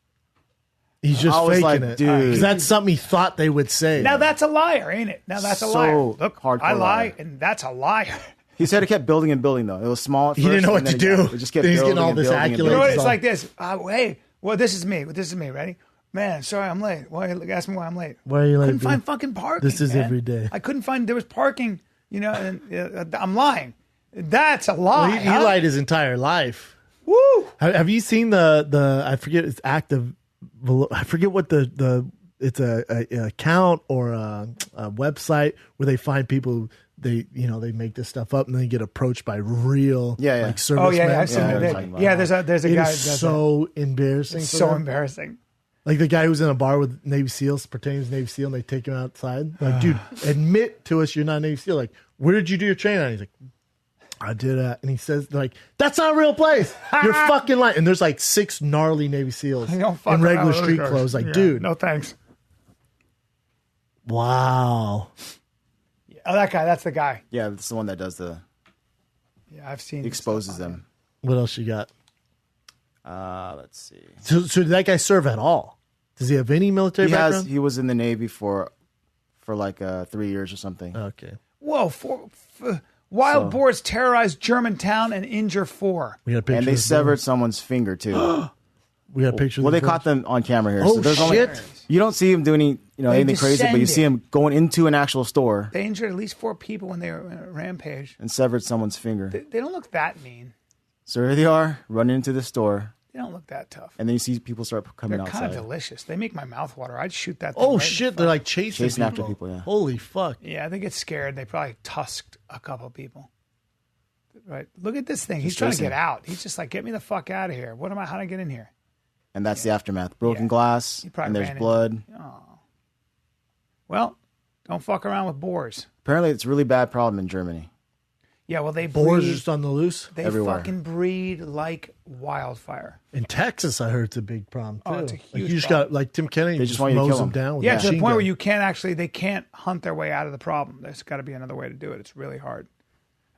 He's just I was faking like, it. dude. Because that's something he thought they would say. Now that's a liar, ain't it? Now that's a So liar. Look, hardcore I lie, liar. and that's a liar. He said it kept building and building, though. It was small at He first. didn't know and what to then do. It just kept Then he's building getting all and this building and accolades. You know building. what? It's It's all- like this. Hey, well, this is me. This is me. Ready? Man, sorry, I'm late. Why? Ask me why I'm late. Why are you late, Couldn't dude? find fucking parking. This is man. every day. I couldn't find. There was parking. You know, and I'm lying. That's a lie. Well, he huh? lied his entire life. Woo! Have you seen the I forget it's active. I forget what the it's a account or a website where they find people. They make this stuff up and then they get approached by real Yeah. like servicemen. Oh yeah, I've seen Yeah, it. we're talking about Yeah, that. there's a It guy. is That does so embarrassing. that. for So them. embarrassing. Like the guy who's in a bar with Navy SEALs, pretending he's Navy SEAL, and they take him outside. Like, dude, admit to us you're not Navy SEAL. Like, where did you do your training? And he's like, I did that. And he says, like, that's not a real place. You're fucking lying. And there's like 6 gnarly Navy SEALs You don't fuck in around regular with those street guys. clothes. Like, Yeah, dude, no thanks. wow. Oh, that guy. That's the guy. Yeah, it's the one that does the Yeah, I've seen. exposes stuff on them. What else you got? Let's see. So did that guy serve at all? Does he have any military background? He was in the Navy for like 3 years or something. Okay. it. Whoa! Wild So- boars terrorize Germantown and injure 4. We got a picture. And they of the severed boys. someone's finger too. We got a picture. Well, of they the caught boys. them on camera here. Oh, so there's shit. You don't see him doing anything crazy, but you see him going into an actual store They injured at least 4 people when they were in a rampage. and severed someone's finger. They don't look that mean. So here they are running into the store, They don't look that tough. and then you see people start coming They're kind outside. of delicious. They make my mouth water. I'd shoot that thing. Oh right in the shit! fuck. They're like chasing after people, yeah. Holy fuck! Yeah, they get scared. They probably tusked a couple people. Right. Look at this thing. He's Just trying to chasing. get out. He's just like, get me the fuck out of here. What am I? How do I get in here? And that's the aftermath. Broken Yeah. glass, He probably and there's ran into- blood. Well, don't fuck around with boars. Apparently, it's a really bad problem in Germany. Yeah, well, they Boars breed. are just on the loose. They everywhere. fucking breed like wildfire. In Texas, I heard it's a big problem too. Oh, it's a like huge you just problem. got like Tim Kennedy They just just want you to mows kill them them. down. With Yeah, a to the machine point gun. where you can't actually, they can't hunt their way out of the problem. There's got to be another way to do it. It's really hard.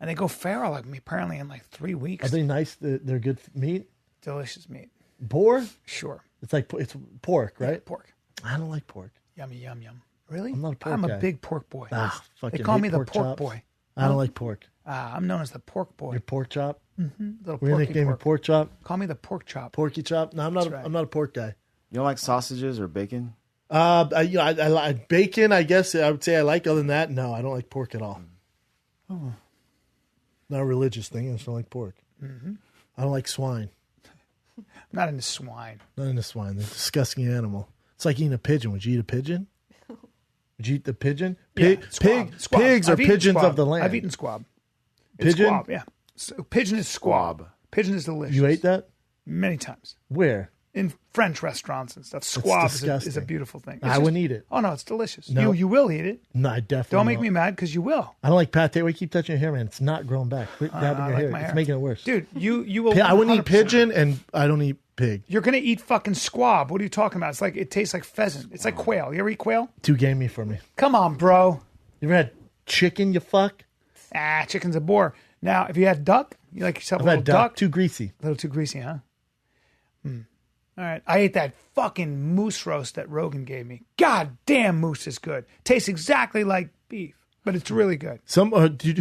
And they go feral, like me, apparently in like 3 weeks. Are they nice? They're good meat. Delicious meat. Boar? Sure. It's like it's pork, right? Pork. I don't like pork. Yummy, yum, yum. Really? I'm not a pork I'm a guy. big pork boy. Ah, fucking they call hate me the pork chops. boy. I don't like pork. I'm known as the pork boy. Your pork chop. Little We're gonna porky nickname you pork. pork chop. Call me the pork chop. Porky chop. No, I'm not. That's right. I'm not a pork guy. You don't like sausages or bacon? I like bacon. I guess I would say I like. Other than that, no, I don't like pork at all. Oh. Not a religious thing. I just don't like pork. Mm-hmm. I don't like swine. I'm not into swine. Not into swine. They're a disgusting animal. It's like eating a pigeon. Would you eat a pigeon? Would you eat the pigeon? Yeah, squab. Squab. Pigs are I've eaten pigeons squab. of the land. I've eaten squab. It's Pigeon? squab, yeah. So, pigeon is squab. Pigeon is delicious. You ate that? Many times. Where? In French restaurants and stuff. Squab is a disgusting. beautiful thing. I wouldn't eat it. Oh, no, it's delicious. No. You will eat it. No, I definitely Don't make won't. me mad because you will. I don't like pate. Why you keep touching your hair, man? It's not growing back. Quit grabbing I your like hair. my It's hair. making it worse. Dude, you will. I wouldn't eat 100%. pigeon, and I don't eat pig. You're going to eat fucking squab. What are you talking about? It's like, it tastes like pheasant. It's like quail. You ever eat quail? Too gamey for me. Come on, bro. You ever had chicken? You fuck. Chicken's a bore. Now, if you had duck, you like yourself I've a little had duck. duck. Too greasy. A little too greasy, huh? All right. I ate that fucking moose roast that Rogan gave me. God damn, moose is good. Tastes exactly like beef, but it's really good.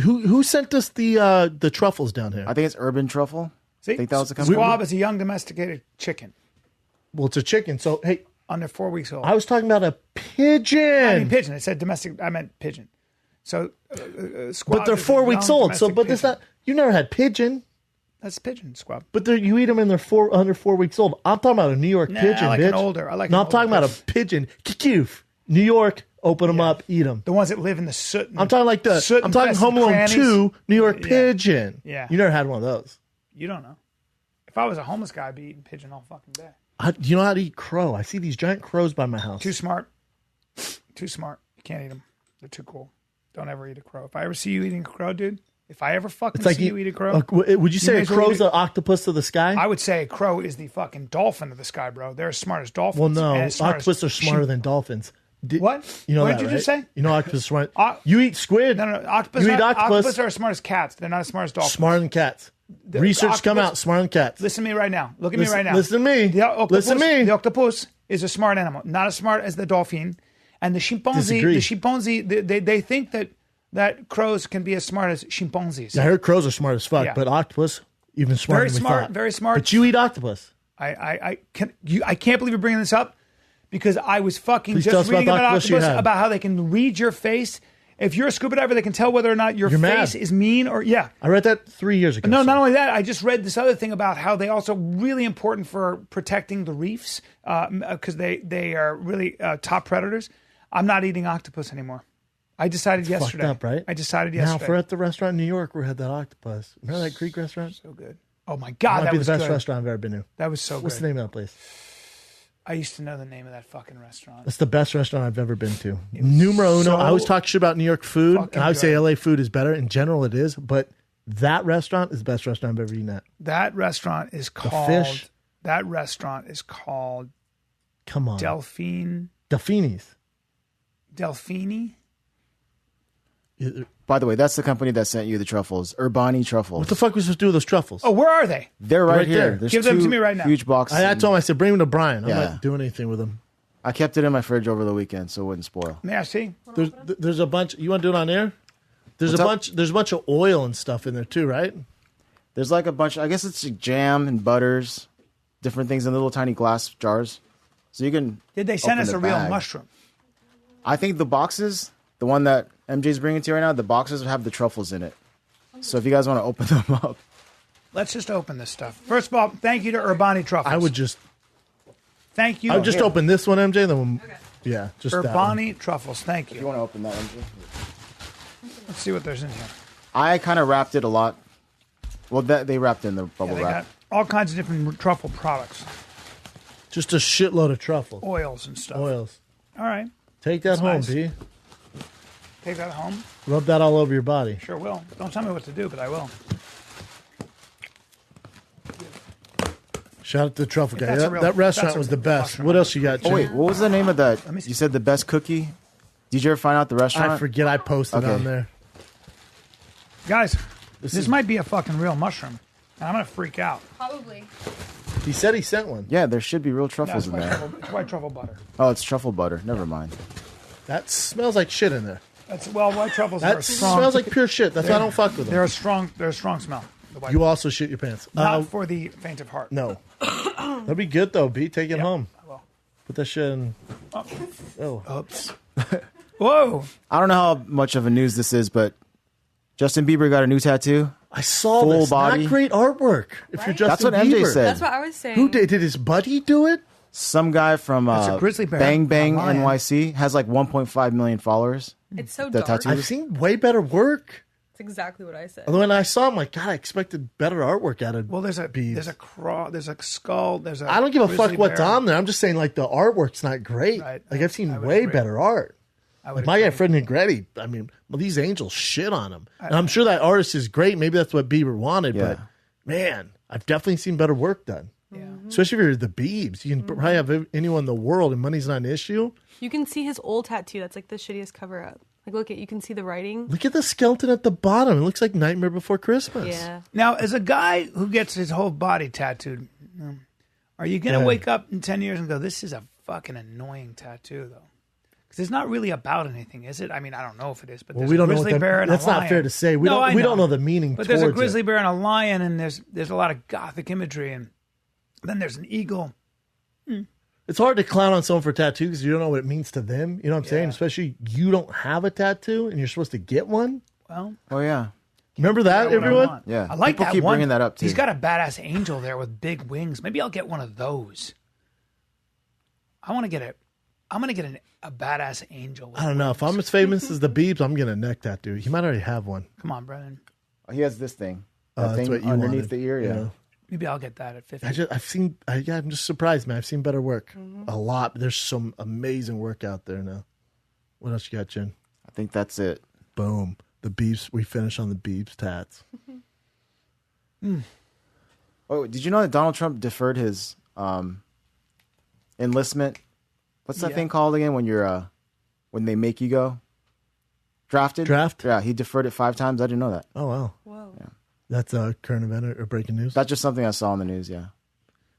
Who sent us the truffles down here? I think it's urban truffle. See, I think that was the company. squab is a young domesticated chicken Well, it's a chicken. So hey, under 4 weeks old. I was talking about a pigeon. I mean pigeon. It said domestic. I meant pigeon. So squab. But they're is a 4 weeks young old. So, domestic but it's pigeon. not. You never had pigeon. That's pigeon squab. But you eat them and they're under 4 weeks old. I'm talking about a New York Nah, pigeon, I like bitch. an older. I like No, an I'm talking older about a pigeon. Kikoof. New York. Open them up. Eat them. The ones that live in the soot. And I'm talking like the. soot I'm talking infested Home Alone crannies. 2. New York Yeah. pigeon. Yeah. You never had one of those. You don't know. If I was a homeless guy, I'd be eating pigeon all fucking day. You know how to eat crow? I see these giant crows by my house. Too smart. Too smart. You can't eat them. They're too cool. Don't ever eat a crow. If I ever see you eating a crow, dude, if I ever fucking It's like see you eat a crow, would you say may a as well crow's eat the octopus of the sky? I would say a crow is the fucking dolphin of the sky, bro. They're as smart as dolphins. Well, no, and as smart octopus as are smarter sheep. than dolphins. What? You know What that, did you just right? say? You know octopus are smart. O- You eat squid. No. Octopus, You eat octopus. are as smart as cats. They're not as smart as dolphins. Smarter than cats. Research come octopus- out. Smarter than cats. Listen to me right now. Look at me right now. Listen to me. The octopus, Listen to me. The octopus is a smart animal, not as smart as the dolphin. And the Disagree. chimpanzee, they think that crows can be as smart as chimpanzees. I heard crows are smart as fuck, Yeah. but octopus even smarter Very than we smart, thought. very smart. But you eat octopus. I can't believe you're bringing this up because I was fucking Please tell just us about reading the about octopus you octopus had. about how they can read your face. If you're a scuba diver, they can tell whether or not your You're face mad. is mean or yeah. I read that 3 years ago. No, sir. not only that, I just read this other thing about how they also really important for protecting the reefs because they are really top predators. I'm not eating octopus anymore. I decided yesterday. Fucked up, right? I decided Now, yesterday. if we're at the restaurant in New York, we had that octopus. Remember that Greek restaurant? So good. Oh my God, Might that be was the best good. restaurant I've ever been to. That was so What's good. the name of that place? I used to know the name of that fucking restaurant. That's the best restaurant I've ever been to. Numero uno. so I always talk shit about New York food, fucking and I would say good. LA food is better. In general, it is, but that restaurant is the best restaurant I've ever eaten at. That restaurant is called. fish. That restaurant is called Come on. Delfini. By the way, that's the company that sent you the truffles, Urbani Truffles. What the fuck was supposed to do with those truffles? Oh, where are they? They're right, Right here. there. There's Give them to two me right now. Huge boxes. I told him, I said, bring them to Bryan. I'm Yeah. not doing anything with them. I kept it in my fridge over the weekend so it wouldn't spoil. May I see? There's a bunch. You want to do it on air? There's What's a up? bunch. There's a bunch of oil and stuff in there too, right? There's like a bunch. I guess it's jam and butters, different things in little tiny glass jars. So you can. Did they send open us the a real bag. mushroom? I think the boxes, the one that MJ's bringing to you right now, the boxes have the truffles in it. So if you guys want to open them up, Let's just open this stuff. First of all, thank you to Urbani Truffles. I would just. Thank you. I would just Here. open this one, MJ. Then we'll, yeah, just that one. Urbani Truffles. Thank if you you. want to open that, MJ. Let's see what there's in here. I kind of wrapped it a lot. Well, they wrapped in the bubble They wrap. got all kinds of different truffle products, Just a shitload of truffles, oils and stuff. oils. All right. Take that home, nice. B. Take that home. Rub that all over your body. Sure will. Don't tell me what to do, but I will. Shout out to the truffle guy. that's a That, real- that restaurant that's a was the best. mushroom. What else you got? Oh Jim? wait, what was the name of that? me see. You said the best cookie. Did you ever find out the restaurant? I forget. I posted Okay. on there. Guys, this is- might be a fucking real mushroom. And I'm going to freak out. Probably. He said he sent one. Yeah, there should be real No, truffles it's in there. white truffle butter. Oh, it's truffle butter. Never mind. That smells like shit in there. White truffles are That strong. smells like pure shit. That's why I don't fuck with They're them. a strong smell. The white You also shit your pants. Not for the faint of heart. No. That'd be good though, B. Take it home. I will. Put that shit in. Oh. Oops. Whoa. I don't know how much of a news this is, but Justin Bieber got a new tattoo. I saw Full this. body. Not great artwork. If you're Right? Justin That's what Bieber. MJ said. That's what I was saying. Who did his buddy do it? Some guy from a grizzly bear, Bang Bang a lion. NYC has like 1.5 million followers. It's so The dark. tattoo. I've seen way better work. That's exactly what I said. And when I saw him, like, God, I expected better artwork out of Well, there's a Biebs. there's a skull. There's a. I don't give a fuck grizzly what's bear. on there. I'm just saying, like, the artwork's not great. Right. Like, I've I seen would way agree. better art. I would Like, my guy agree. Fred Negretti, I mean, well, these angels shit on him. And I'm sure that artist is great. Maybe that's what Bieber wanted, Yeah. but man, I've definitely seen better work done. Yeah. Especially if you're the Biebs. You can probably have anyone in the world and money's not an issue. You can see his old tattoo. That's like the shittiest cover up. Like, look at, you can see the writing. Look at the skeleton at the bottom. It looks like Nightmare Before Christmas. Yeah. Now, as a guy who gets his whole body tattooed, are you going to Yeah. wake up in 10 years and go, this is a fucking annoying tattoo, though? Because it's not really about anything, is it? I mean, I don't know if it is, but Well, there's we a don't know what grizzly that- bear and a that's lion. not fair to say. We No, don't- I we don't know the meaning But there's a towards grizzly it. bear and a lion, and there's a lot of gothic imagery, and then there's an eagle. It's hard to clown on someone for a tattoo because you don't know what it means to them. You know what I'm saying? Especially you don't have a tattoo and you're supposed to get one. Well, Oh yeah, Remember that, what I everyone? want. Yeah. I like People that keep one. bringing that up, too. He's got a badass angel there with big wings. Maybe I'll get one of those. I'm gonna get a badass angel. With I don't know. If I'm as famous as the Biebs, I'm getting a neck tattoo. He might already have one. Come on, Brennan. he has this thing. Oh, That that's thing what you underneath wanted, the ear. you Yeah. know? Maybe I'll get that at 50. I'm just surprised, man. I've seen better work. A lot. There's some amazing work out there now. What else you got, Jen? I think that's it. Boom. The Biebs. We finish on the Biebs tats. Oh, did you know that Donald Trump deferred his enlistment? What's that Yeah. thing called again when you're when they make you go? Drafted? Draft? Yeah, he deferred it 5 times. I didn't know that. Oh, wow. Whoa. That's a current event or breaking news. That's just something I saw on the news, yeah.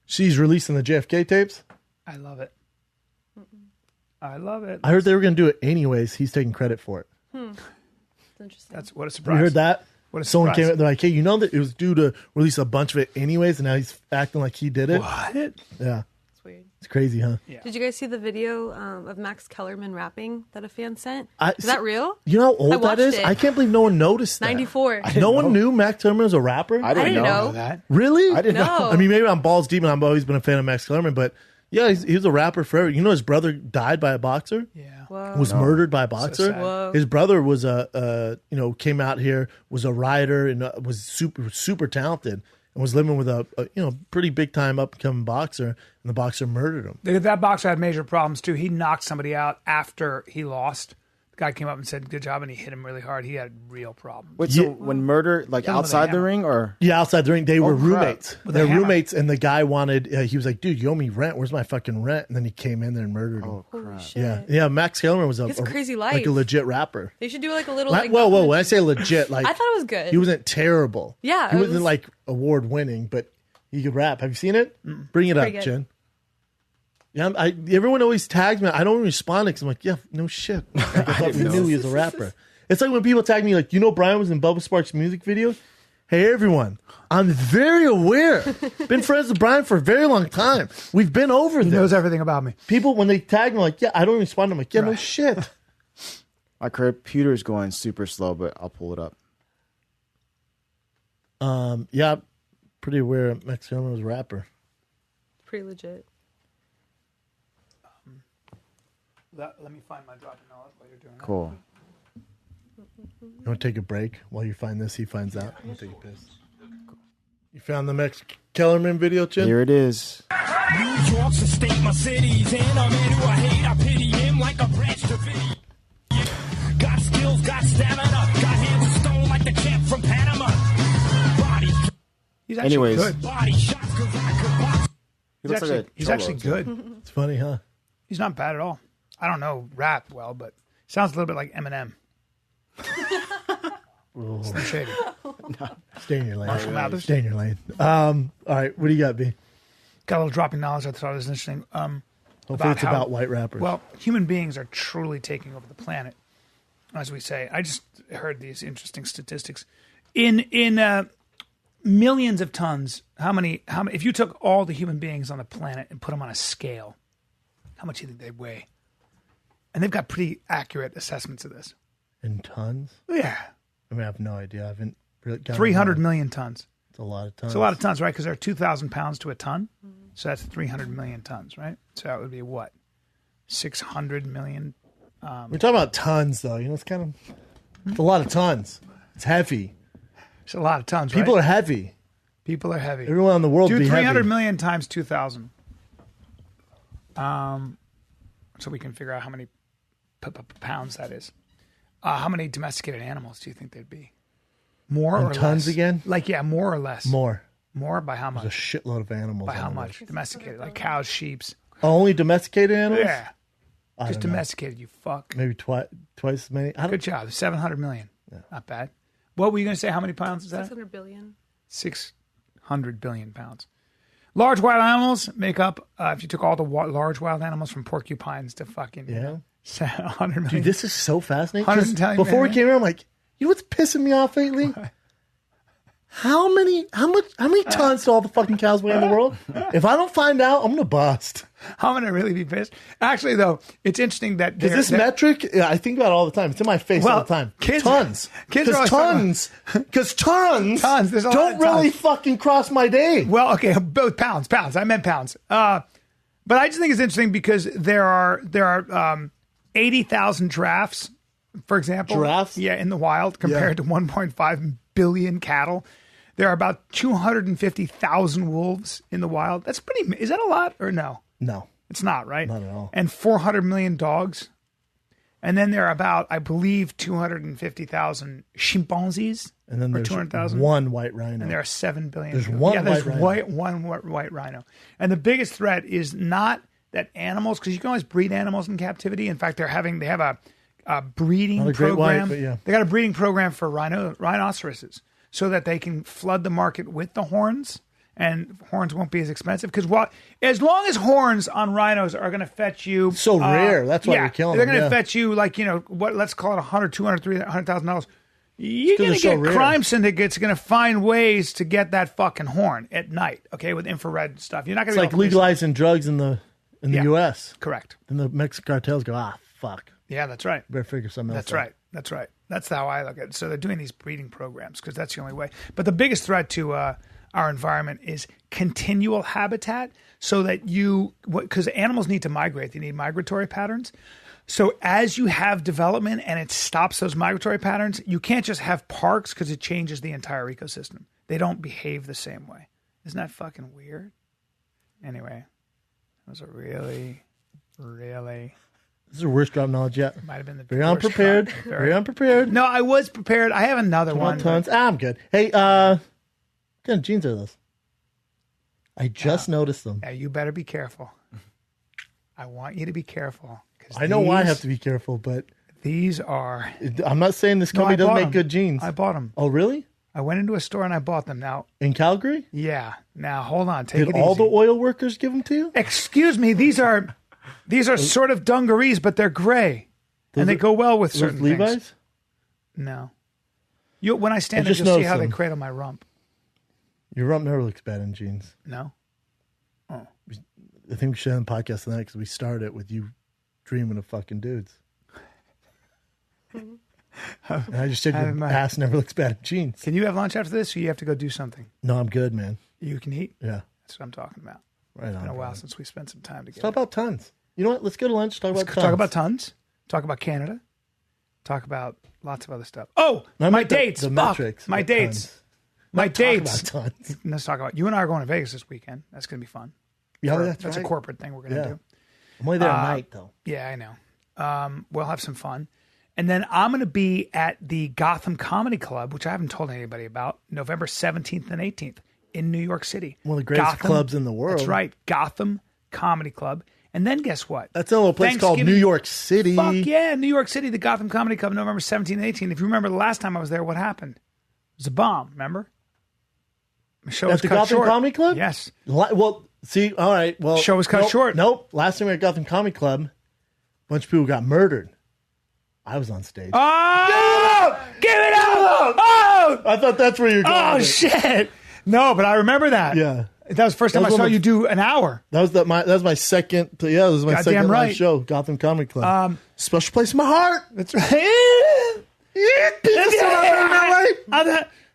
She's releasing the JFK tapes. I love it. I love it. I heard they were going to do it anyways. He's taking credit for it. It's interesting. That's what a You surprise. heard that? What a Someone surprise. came. They're like, "Hey, you know that it was due to release a bunch of it anyways, and now he's acting like he did it." What? Yeah, It's weird. it's crazy, huh? Yeah. Did you guys see the video of Max Kellerman rapping that a fan sent? I- Is that real? You know how I old that watched is? it. I can't believe no one noticed that. 94. No one knew Max Kellerman was a rapper. I didn't didn't know. know. That. Really? I didn't know. No. I mean, maybe I'm balls deep, and I've always been a fan of Max Kellerman, but yeah, he was a rapper forever. You know, his brother died by a boxer. Yeah. Whoa. Was murdered by a boxer. sad. Whoa. His brother was came out here, was a writer, and was super talented, and was living with a pretty big time up and coming boxer, and the boxer murdered him. That boxer had major problems too. He knocked somebody out after he lost. The guy came up and said, "Good job," and he hit him really hard. He had real problems. Wait, so when murder, like Kill him with a outside the hammer. ring, or Yeah, outside the ring, they were crap. roommates. With They a were hammer. roommates, and the guy wanted. He was like, "Dude, you owe me rent. Where's my fucking rent?" And then he came in there and murdered him. oh crap. Shit. Yeah. Max Kellerman was He has a crazy like life. a legit rapper. They should do like a little. Like, Like, whoa! When I documentary. say legit, like I thought it was good. he wasn't terrible. Yeah, he it wasn't was- like award winning, but he could rap. Have you seen it? Bring it up, Pretty good. Jen. Yeah, everyone always tags me. I don't respond because I'm like, yeah, no shit. Like, I thought we knew he was a rapper. It's like when people tag me, like, you know, Bryan was in Bubba Sparks' music video. Hey, everyone, I'm very aware. Been friends with Bryan for a very long time. We've been over He this. knows everything about me. People, when they tag me, like, yeah, I don't respond. I'm like, yeah, no Right. shit. My computer's going super slow, but I'll pull it up. Yeah, pretty aware Max Kellerman was a rapper. Pretty legit. Let me find my drop of knowledge while you're doing that. Cool. You want to take a break while you find this? He finds out. I'm going to take a piss. You found the Max Kellerman video, Chin? Here it is. New York's a state, my city's in. A man who I hate, I pity him like a branch to pity. Got skills, got stamina, got hands of stone like the champ from Panama. Body, He's actually Anyways. good. body shots, cause I could box. He He's looks actually, like a he's cholo, actually too. good. It's funny, huh? He's not bad at all. I don't know rap well, but sounds a little bit like Eminem. Slim Shady. Stay in your lane. Marshall Mathers. Stay in your lane. All right, what do you got, B? Got a little dropping knowledge I thought was interesting. Hopefully it's about white rappers. Well, human beings are truly taking over the planet, as we say. I just heard these interesting statistics. In millions of tons, how many? If you took all the human beings on the planet and put them on a scale, how much do you think they'd weigh? And they've got pretty accurate assessments of this. in tons? Yeah, I mean, I have no idea. I haven't really got 300 million tons. It's a lot of tons. It's a lot of tons, right? Because there are 2,000 pounds to a ton. So that's 300 million tons, right? So that would be what? 600 million. We're talking about tons, though. You know, it's a lot of tons. It's heavy. It's a lot of tons, People right? are heavy. People are heavy. Everyone in the world Do be 300 heavy. million times 2,000. So we can figure out how many pounds that is. How many domesticated animals do you think there'd be? More In or tons less? again? Like, yeah, more or less. More. More by how A much? shitload of animals. By how on the much? list. Domesticated, like cows, sheeps. Only domesticated animals? Yeah. I Just don't know. domesticated, you fuck. Maybe twice as many. I don't, Good job. 700 million. Not bad. What were you going to say? How many pounds is that? 600 billion. 600 billion pounds. Large wild animals make up, if you took all the large wild animals from porcupines to fucking, Yeah. 100 million. Dude, this is so fascinating. 'cause 110 Before we million. came here, I'm like, you know what's pissing me off lately? How many tons do all the fucking cows weigh in the world? If I don't find out, I'm gonna bust. I'm going to really be pissed. Actually, though, it's interesting that Because this metric, yeah, I think about it all the time. It's in my face all the time. Kids, Tons. Kids are always talking Because tons. Tons, there's a lot don't of really tons. fucking cross my day. Well, okay, both pounds. I meant pounds. But I just think it's interesting because there are 80,000 giraffes, for example. Giraffes? Yeah, in the wild compared to 1.5 billion cattle. There are about 250,000 wolves in the wild. That's pretty. Is that a lot or no? No. It's not, right? Not at all. And 400 million dogs. And then there are about, I believe, 250,000 chimpanzees. And then or there's 200,000. one white rhino. And there are 7 billion. There's people. one yeah, there's white rhino. one white rhino. And the biggest threat is not that animals, because you can always breed animals in captivity. In fact, they have a breeding Not a great program. white, but yeah. They got a breeding program for rhinoceroses so that they can flood the market with the horns and horns won't be as expensive because as long as horns on rhinos are going to fetch you So rare. That's why you're killing they're them. going to Yeah. fetch you like what let's call it $100, $200, $300,000. You're Still going to so get rare. crime syndicates going to find ways to get that fucking horn at night. Okay, with infrared stuff. You're not going It's to like legalizing drugs in the Yeah. U.S. Correct. Then the Mexican cartels go, fuck. Yeah, that's right. Better figure something else That's out. right. That's right. That's how I look at it. So they're doing these breeding programs because that's the only way. But the biggest threat to our environment is continual habitat so that because animals need to migrate. They need migratory patterns. So as you have development and it stops those migratory patterns, you can't just have parks because it changes the entire ecosystem. They don't behave the same way. Isn't that fucking weird? Anyway, that was a really, really... This is the worst drop knowledge yet. Might have been the Very worst unprepared. drop. Very unprepared. No, I was prepared. I have another One one. tons. I'm good. Hey, what kind of jeans are those? I just noticed them. Yeah, you better be careful. I want you to be careful. I know why I have to be careful, but These are. I'm not saying this company doesn't make good jeans. I bought them. Oh, really? I went into a store and I bought them. Now, In Calgary? yeah. Now, hold on. Take Did it all easy. the oil workers give them to you? Excuse me. These are sort of dungarees, but they're gray, and they go well with Those certain Levi's? things. No. When I stand I up, just you'll see noticed how they them. cradle my rump. Your rump never looks bad in jeans. No. I think we should end the podcast tonight because we started it with you dreaming of fucking dudes. And I just said your ass never looks bad in jeans. Can you have lunch after this, or you have to go do something? No, I'm good, man. You can eat. Yeah. That's what I'm talking about. Right on. It's been a while brother. since we spent some time Let's together. talk about tons. You know what? Let's go to lunch. Talk about tons. Talk about tons. Talk about Canada. Talk about lots of other stuff. Oh, No, I my meant dates. The Fuck. metrics. My about dates. tons. My Talk dates. about tons. Let's talk about. You and I are going to Vegas this weekend. That's going to be fun. Yeah, That's that's a right. corporate thing we're going to Yeah. do. I'm only there at night, though. Yeah, I know. We'll have some fun. And then I'm going to be at the Gotham Comedy Club, which I haven't told anybody about, November 17th and 18th in New York City. One of the greatest clubs in the world. That's right. Gotham Comedy Club. And then guess what? That's a little place called Thanksgiving- New York City. Fuck yeah, New York City, the Gotham Comedy Club, November 17th and 18th. If you remember the last time I was there, what happened? It was a bomb, remember? The show At was the cut Gotham short. Comedy Club? Yes. Well, see, all right. Well, Show was cut nope, short. Nope. Last time we were at Gotham Comedy Club, a bunch of people got murdered. I was on stage. Oh! Give it up! Oh! I thought that's where you're going. Oh, with it. shit. No, but I remember that. Yeah. That was the first time I was saw one of- you do an hour. That was my second. Yeah, that was my Goddamn second live right. show. Gotham Comedy Club. Special place in my heart. That's right.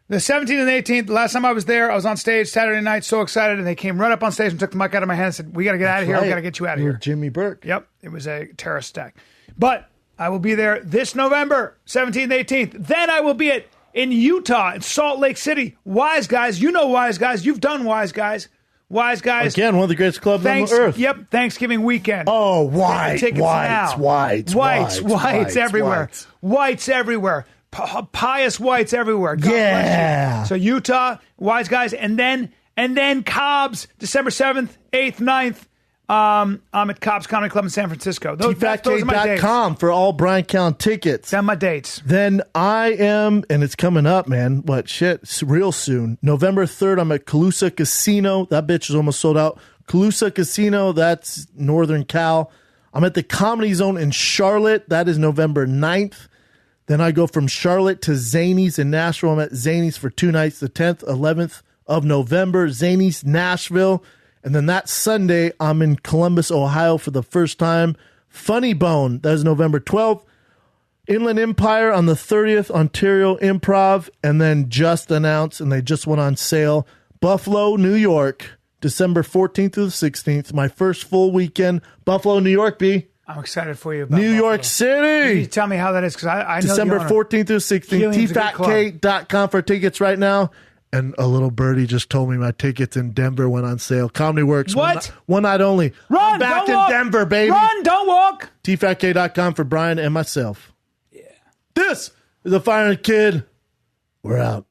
The 17th and 18th, the last time I was there, I was on stage Saturday night, so excited, and they came right up on stage and took the mic out of my hand and said, we got to get out of here. We Right. got to get you out of You were here. Jimmy Burke. Yep. It was a terrorist attack. But I will be there this November, 17th, 18th. Then I will be in Utah, in Salt Lake City. Wise Guys. You know Wise Guys. You've done Wise Guys. Wise Guys. Again, one of the greatest clubs on the earth. Yep. Thanksgiving weekend. Oh, white, Tickets now. whites everywhere. Whites everywhere. Pious whites everywhere. God bless you. So Utah, Wise Guys, and then Cobb's, December 7th, 8th, 9th. I'm at Cobb's Comedy Club in San Francisco. Those are my dates. TFATK.com for all Bryan Count tickets. Those are my dates. Then I am, and it's coming up, man. What shit? It's real soon. November 3rd, I'm at Calusa Casino. That bitch is almost sold out. Calusa Casino, that's Northern Cal. I'm at the Comedy Zone in Charlotte. That is November 9th. Then I go from Charlotte to Zanies in Nashville. I'm at Zanies for 2 nights, the 10th, 11th of November. Zanies, Nashville. And then that Sunday, I'm in Columbus, Ohio for the first time. Funny Bone, that is November 12th. Inland Empire on the 30th, Ontario Improv. And then just announced, and they just went on sale, Buffalo, New York, December 14th through the 16th. My first full weekend, Buffalo, New York, B. I'm excited for you. About New York Buffalo. You City. tell me how that is, because I know December the owner. 14th through 16th. Helium's a good club. TFATK.com for tickets right now. And a little birdie just told me my tickets in Denver went on sale. Comedy Works. What? One night only. Run, I'm back don't in walk. Denver, baby. Run, don't walk. TFATK.com for Bryan and myself. Yeah. This is the Fire Kid. We're out.